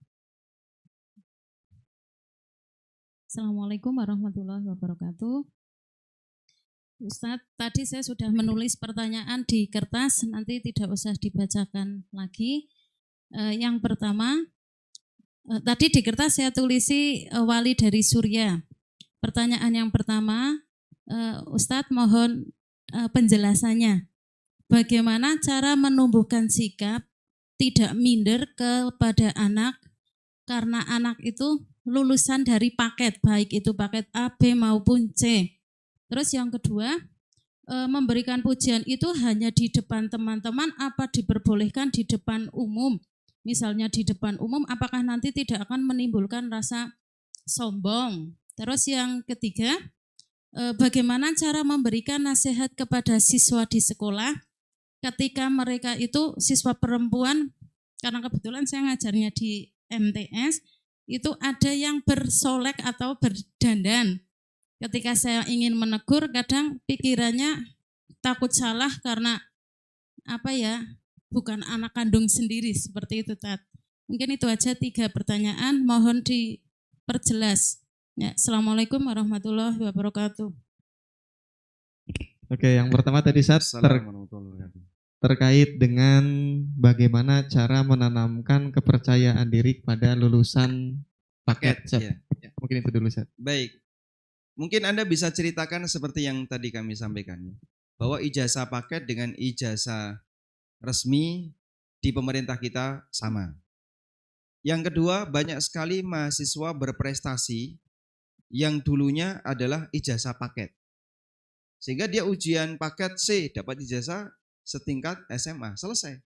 Assalamualaikum warahmatullahi wabarakatuh. Ustadz, tadi saya sudah menulis pertanyaan di kertas, nanti tidak usah dibacakan lagi. Yang pertama, tadi di kertas saya tulisi wali dari Surya. Pertanyaan yang pertama, Ustadz mohon penjelasannya. Bagaimana cara menumbuhkan sikap tidak minder kepada anak, karena anak itu lulusan dari paket, baik itu paket A, B maupun C. Terus yang kedua, memberikan pujian itu hanya di depan teman-teman, apa diperbolehkan di depan umum? Misalnya di depan umum, apakah nanti tidak akan menimbulkan rasa sombong? Terus yang ketiga, bagaimana cara memberikan nasihat kepada siswa di sekolah ketika mereka itu siswa perempuan, karena kebetulan saya ngajarnya di MTS, itu ada yang bersolek atau berdandan. Ketika saya ingin menegur, kadang pikirannya takut salah karena bukan anak kandung sendiri, seperti itu, Tat. Mungkin itu aja 3 pertanyaan, mohon diperjelas. Ya, Assalamualaikum warahmatullahi wabarakatuh. Oke, yang pertama tadi terkait dengan bagaimana cara menanamkan kepercayaan diri pada lulusan paket. Ya. Mungkin itu dulu, Ustaz. Baik. Mungkin Anda bisa ceritakan seperti yang tadi kami sampaikan, bahwa ijazah paket dengan ijazah resmi di pemerintah kita sama. Yang kedua, banyak sekali mahasiswa berprestasi yang dulunya adalah ijazah paket. Sehingga dia ujian paket C dapat ijazah setingkat SMA, selesai.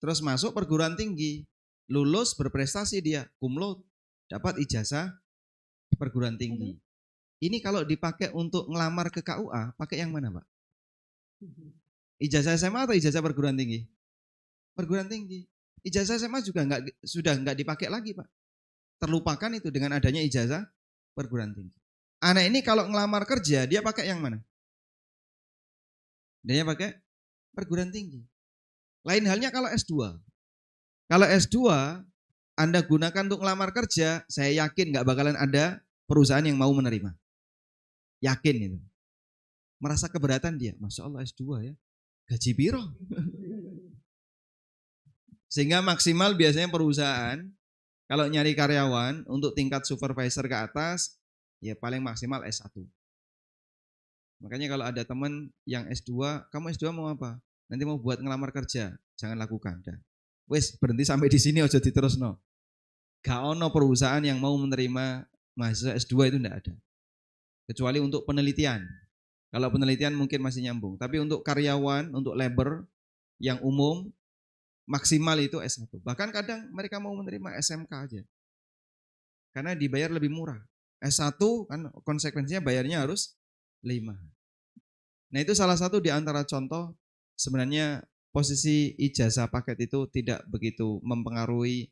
Terus masuk perguruan tinggi, lulus berprestasi dia, cum laude, dapat ijazah perguruan tinggi. Ini kalau dipakai untuk ngelamar ke KUA, pakai yang mana, Pak? Ijazah SMA atau ijazah perguruan tinggi? Perguruan tinggi. Ijazah SMA juga sudah nggak dipakai lagi, Pak. Terlupakan itu dengan adanya ijazah perguruan tinggi. Anak ini kalau ngelamar kerja, dia pakai yang mana? Dia pakai perguruan tinggi. Lain halnya kalau S2. Kalau S2, Anda gunakan untuk ngelamar kerja, saya yakin nggak bakalan ada perusahaan yang mau menerima. Yakin itu. Merasa keberatan dia. Masya Allah S2 ya. Gaji biro. Sehingga maksimal biasanya perusahaan kalau nyari karyawan untuk tingkat supervisor ke atas, ya paling maksimal S1. Makanya kalau ada teman yang S2, kamu S2 mau apa? Nanti mau buat ngelamar kerja, jangan lakukan. Wes berhenti sampai di sini aja diterusno. Gak ono perusahaan yang mau menerima mahasiswa S2 itu enggak ada. Kecuali untuk penelitian. Kalau penelitian mungkin masih nyambung. Tapi untuk karyawan, untuk labor yang umum, maksimal itu S1. Bahkan kadang mereka mau menerima SMK aja. Karena dibayar lebih murah. S1 kan konsekuensinya bayarnya harus 5. Nah itu salah satu di antara contoh sebenarnya posisi ijazah paket itu tidak begitu mempengaruhi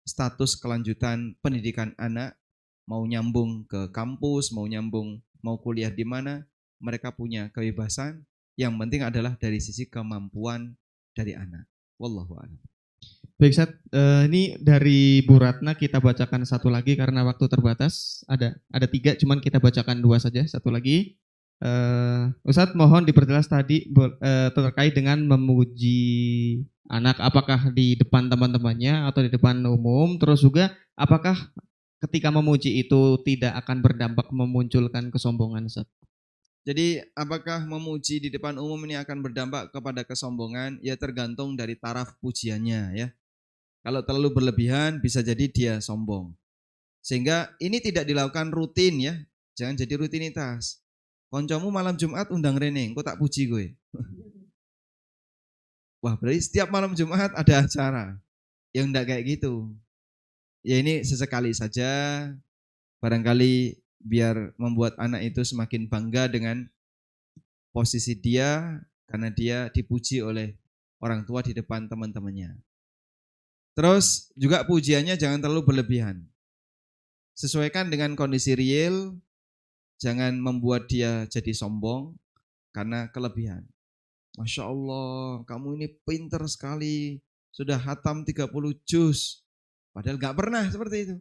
status kelanjutan pendidikan anak. Mau nyambung ke kampus, mau kuliah di mana, mereka punya kebebasan. Yang penting adalah dari sisi kemampuan dari anak. Wallahu a'lam. Baik, Ustaz, ini dari Bu Ratna kita bacakan satu lagi karena waktu terbatas. Ada 3, cuman kita bacakan 2 saja. Satu lagi, Ustaz mohon diperjelas tadi terkait dengan memuji anak, apakah di depan teman-temannya atau di depan umum. Terus juga apakah ketika memuji itu tidak akan berdampak memunculkan kesombongan, Ustaz? Jadi apakah memuji di depan umum ini akan berdampak kepada kesombongan? Ya tergantung dari taraf pujiannya ya. Kalau terlalu berlebihan bisa jadi dia sombong. Sehingga ini tidak dilakukan rutin ya. Jangan jadi rutinitas. Koncomu malam Jumat undang rene, engko tak puji gue. Wah, berarti setiap malam Jumat ada acara. Yang enggak kayak gitu. Ya ini sesekali saja. Barangkali biar membuat anak itu semakin bangga dengan posisi dia karena dia dipuji oleh orang tua di depan teman-temannya. Terus juga pujiannya jangan terlalu berlebihan. Sesuaikan dengan kondisi real, jangan membuat dia jadi sombong karena kelebihan. Masya Allah, kamu ini pinter sekali, sudah hatam 30 juz. Padahal gak pernah seperti itu.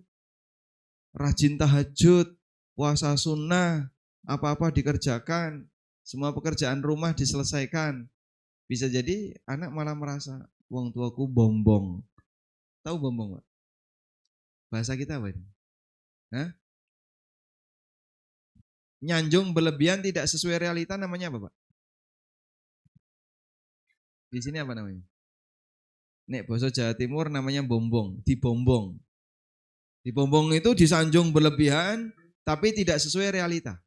Rajin tahajud, puasa sunnah, apa-apa dikerjakan, semua pekerjaan rumah diselesaikan. Bisa jadi anak malah merasa, wong tuaku bombong. Tahu bombong, Pak? Bahasa kita apa ini? Hah? Nyanjung berlebihan tidak sesuai realita namanya apa, Pak? Di sini apa namanya? Nek bahasa Jawa Timur namanya bombong, dibombong. Dibombong itu disanjung berlebihan tapi tidak sesuai realita.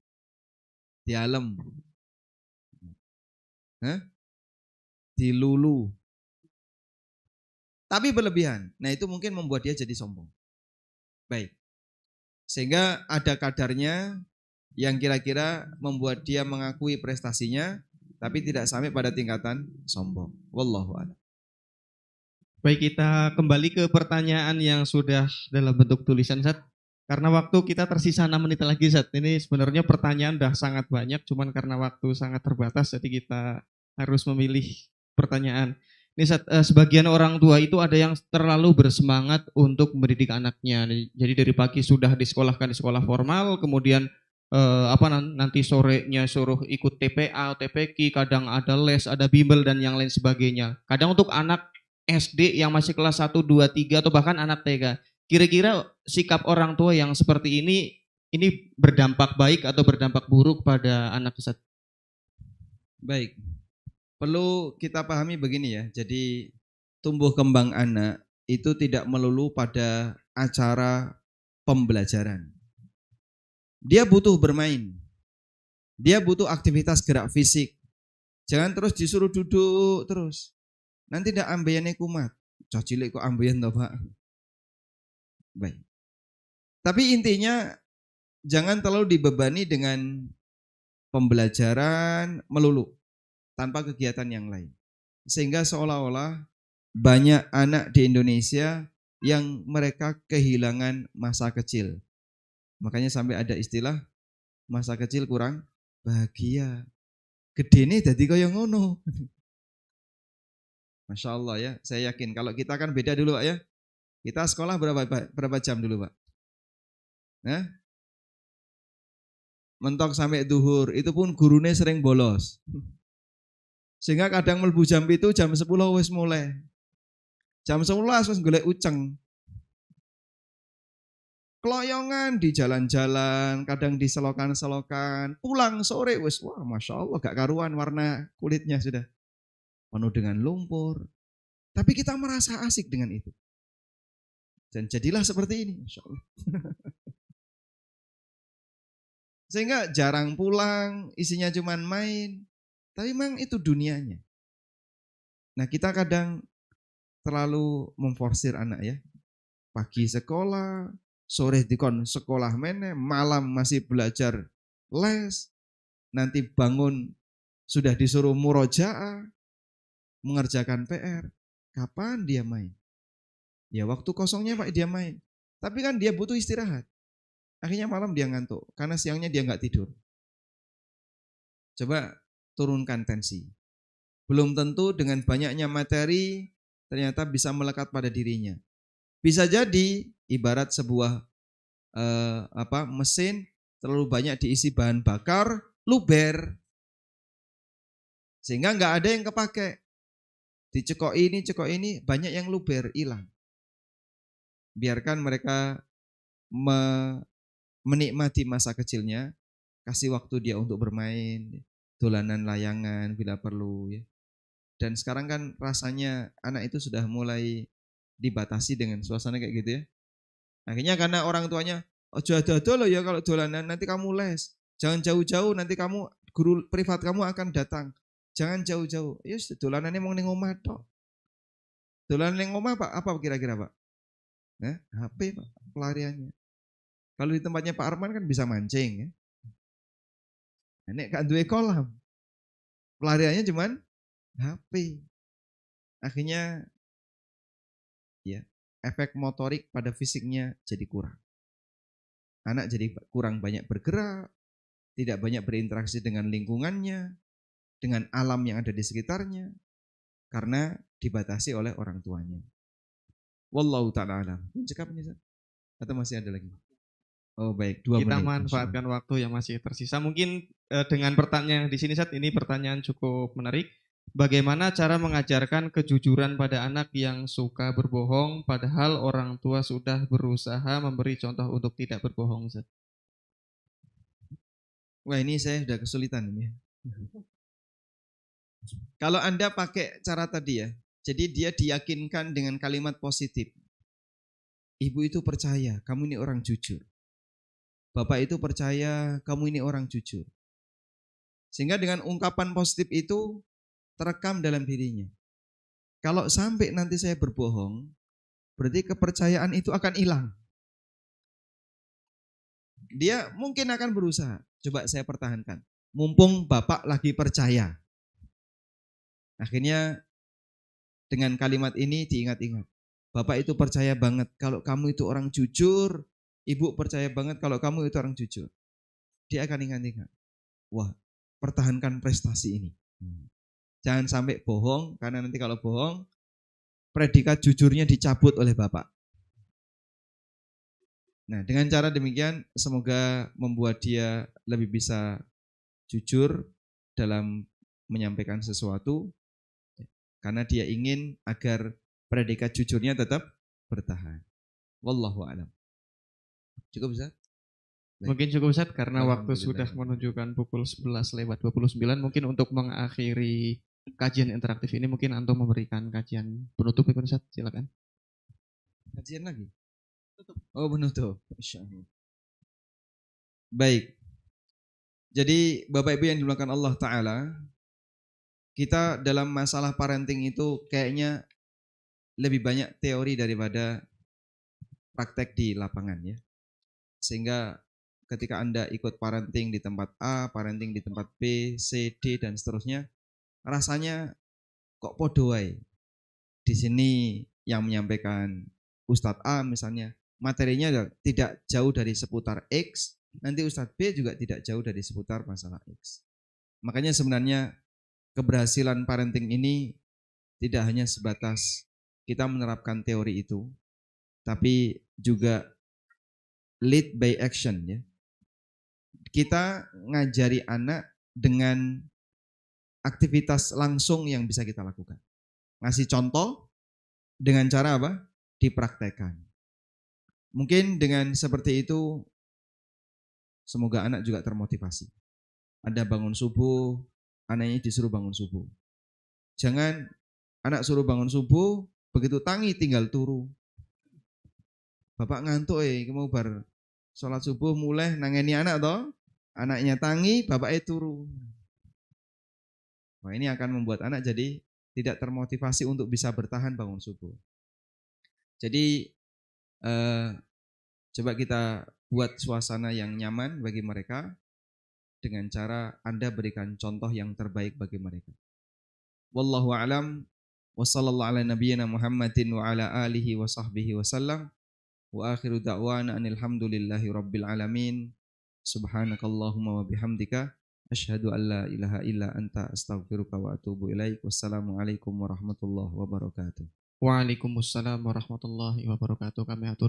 Dialem. Hah? Dilulu. Tapi berlebihan. Nah itu mungkin membuat dia jadi sombong. Baik. Sehingga ada kadarnya yang kira-kira membuat dia mengakui prestasinya, tapi tidak sampai pada tingkatan sombong. Wallahu a'lam. Baik, kita kembali ke pertanyaan yang sudah dalam bentuk tulisan, Ustaz. Karena waktu kita tersisa 6 menit lagi, Ustaz. Ini sebenarnya pertanyaan udah sangat banyak, cuman karena waktu sangat terbatas, jadi kita harus memilih pertanyaan. Ini sebagian orang tua itu ada yang terlalu bersemangat untuk mendidik anaknya. Jadi dari pagi sudah disekolahkan di sekolah formal, kemudian nanti sorenya suruh ikut TPA, TPQ, kadang ada les, ada bimbel dan yang lain sebagainya. Kadang untuk anak SD yang masih kelas 1, 2, 3 atau bahkan anak TK. Kira-kira sikap orang tua yang seperti ini berdampak baik atau berdampak buruk pada anak, Ustaz? Baik. Perlu kita pahami begini ya, jadi tumbuh kembang anak itu tidak melulu pada acara pembelajaran. Dia butuh bermain, dia butuh aktivitas gerak fisik. Jangan terus disuruh duduk terus, nanti tidak ambeyannya kumat. Cah cilik kok ambeyan toh Pak. Baik. Tapi intinya jangan terlalu dibebani dengan pembelajaran melulu, tanpa kegiatan yang lain. Sehingga seolah-olah banyak anak di Indonesia yang mereka kehilangan masa kecil. Makanya sampai ada istilah masa kecil kurang bahagia. Gede nih jadi kaya ngono. Masya Allah ya, saya yakin kalau kita kan beda dulu Pak ya. Kita sekolah berapa jam dulu Pak? Nah, mentok sampai duhur, itu pun gurunya sering bolos. Sehingga kadang mlebu jam itu jam 10 wis mulai. Jam 11 wis golek uceng. Keloyongan di jalan-jalan, kadang di selokan-selokan, pulang sore wis wah Masya Allah gak karuan warna kulitnya sudah penuh dengan lumpur. Tapi kita merasa asik dengan itu. Dan jadilah seperti ini Masya Allah. Sehingga jarang pulang, isinya cuman main. Tapi memang itu dunianya. Nah kita kadang terlalu memforsir anak ya. Pagi sekolah, sore dikon sekolah meneh, malam masih belajar les. Nanti bangun sudah disuruh murojaah, mengerjakan PR. Kapan dia main? Ya waktu kosongnya Pak dia main. Tapi kan dia butuh istirahat. Akhirnya malam dia ngantuk, karena siangnya dia nggak tidur. Coba turunkan tensi. Belum tentu dengan banyaknya materi ternyata bisa melekat pada dirinya. Bisa jadi ibarat sebuah mesin terlalu banyak diisi bahan bakar, luber. Sehingga nggak ada yang kepake. Dicekok ini, banyak yang luber, hilang. Biarkan mereka menikmati masa kecilnya, kasih waktu dia untuk bermain, dolanan layangan bila perlu ya. Dan sekarang kan rasanya anak itu sudah mulai dibatasi dengan suasana kayak gitu ya. Akhirnya karena orang tuanya, ojo ada loh ya kalau dolanan, nanti kamu les. Jangan jauh-jauh, nanti kamu guru privat kamu akan datang. Jangan jauh-jauh. Ya dolanannya mau ning omah tok. Dolanan ning omah Pak, apa kira-kira Pak? Nah, HP Pak, pelariannya. Kalau di tempatnya Pak Arman kan bisa mancing ya. Nek gak duwe kolam. Pelariannya cuman HP. Akhirnya ya, efek motorik pada fisiknya jadi kurang. Anak jadi kurang banyak bergerak, tidak banyak berinteraksi dengan lingkungannya, dengan alam yang ada di sekitarnya, karena dibatasi oleh orang tuanya. Wallahu ta'ala alam. Cekap ini, atau masih ada lagi? Oh baik, 2 Kita menit. manfaatkan waktu yang masih tersisa. Mungkin dengan pertanyaan di sini Ustaz, ini pertanyaan cukup menarik. Bagaimana cara mengajarkan kejujuran pada anak yang suka berbohong padahal orang tua sudah berusaha memberi contoh untuk tidak berbohong, Ustaz? Wah, ini saya sudah kesulitan ini. Kalau Anda pakai cara tadi ya, jadi dia diyakinkan dengan kalimat positif. Ibu itu percaya kamu ini orang jujur. Bapak itu percaya kamu ini orang jujur. Sehingga dengan ungkapan positif itu terekam dalam dirinya. Kalau sampai nanti saya berbohong, berarti kepercayaan itu akan hilang. Dia mungkin akan berusaha, coba saya pertahankan. Mumpung Bapak lagi percaya. Akhirnya dengan kalimat ini diingat-ingat. Bapak itu percaya banget kalau kamu itu orang jujur. Ibu percaya banget kalau kamu itu orang jujur. Dia akan ingat-ingat. Wah, pertahankan prestasi ini. Jangan sampai bohong, karena nanti kalau bohong, predikat jujurnya dicabut oleh Bapak. Nah, dengan cara demikian, semoga membuat dia lebih bisa jujur dalam menyampaikan sesuatu, karena dia ingin agar predikat jujurnya tetap bertahan. Wallahu a'lam. Cukup Ustaz? Mungkin cukup Ustaz karena waktu Alhamdulillah. sudah menunjukkan pukul 11:29. Mungkin untuk mengakhiri kajian interaktif ini mungkin Anto memberikan kajian penutup ya Ustaz, silakan. Kajian lagi? Oh, penutup. Masya Allah. Baik. Jadi Bapak Ibu yang dimuliakan Allah Ta'ala, kita dalam masalah parenting itu kayaknya lebih banyak teori daripada praktek di lapangan ya. Sehingga ketika Anda ikut parenting di tempat A, parenting di tempat B, C, D, dan seterusnya, rasanya kok podo wae. Di sini yang menyampaikan Ustadz A misalnya, materinya tidak jauh dari seputar X, nanti Ustadz B juga tidak jauh dari seputar masalah X. Makanya sebenarnya keberhasilan parenting ini tidak hanya sebatas kita menerapkan teori itu, tapi juga lead by action ya. Kita ngajari anak dengan aktivitas langsung yang bisa kita lakukan. Ngasih contoh dengan cara apa? Dipraktekkan. Mungkin dengan seperti itu semoga anak juga termotivasi. Anda bangun subuh, anaknya disuruh bangun subuh. Jangan anak suruh bangun subuh, begitu tangi tinggal turu. Bapak ngantuk mau bar sholat subuh mulai nangeni anak toh, anaknya tangi, bapaknya turu. Nah, ini akan membuat anak jadi tidak termotivasi untuk bisa bertahan bangun subuh. Jadi coba kita buat suasana yang nyaman bagi mereka dengan cara Anda berikan contoh yang terbaik bagi mereka. Wallahu a'lam wa sallallahu ala nabiyyina Muhammadin wa ala alihi wa sahbihi wasallam. Wa akhiru da'wana anil hamdulillahi rabbil alamin. Subhanakallahumma wa bihamdika asyhadu an la ilaha illa anta astaghfiruka wa atubu ilaik. Wassalamualaikum warahmatullahi wabarakatuh. Waalaikumsalam warahmatullahi wabarakatuh. Kami atur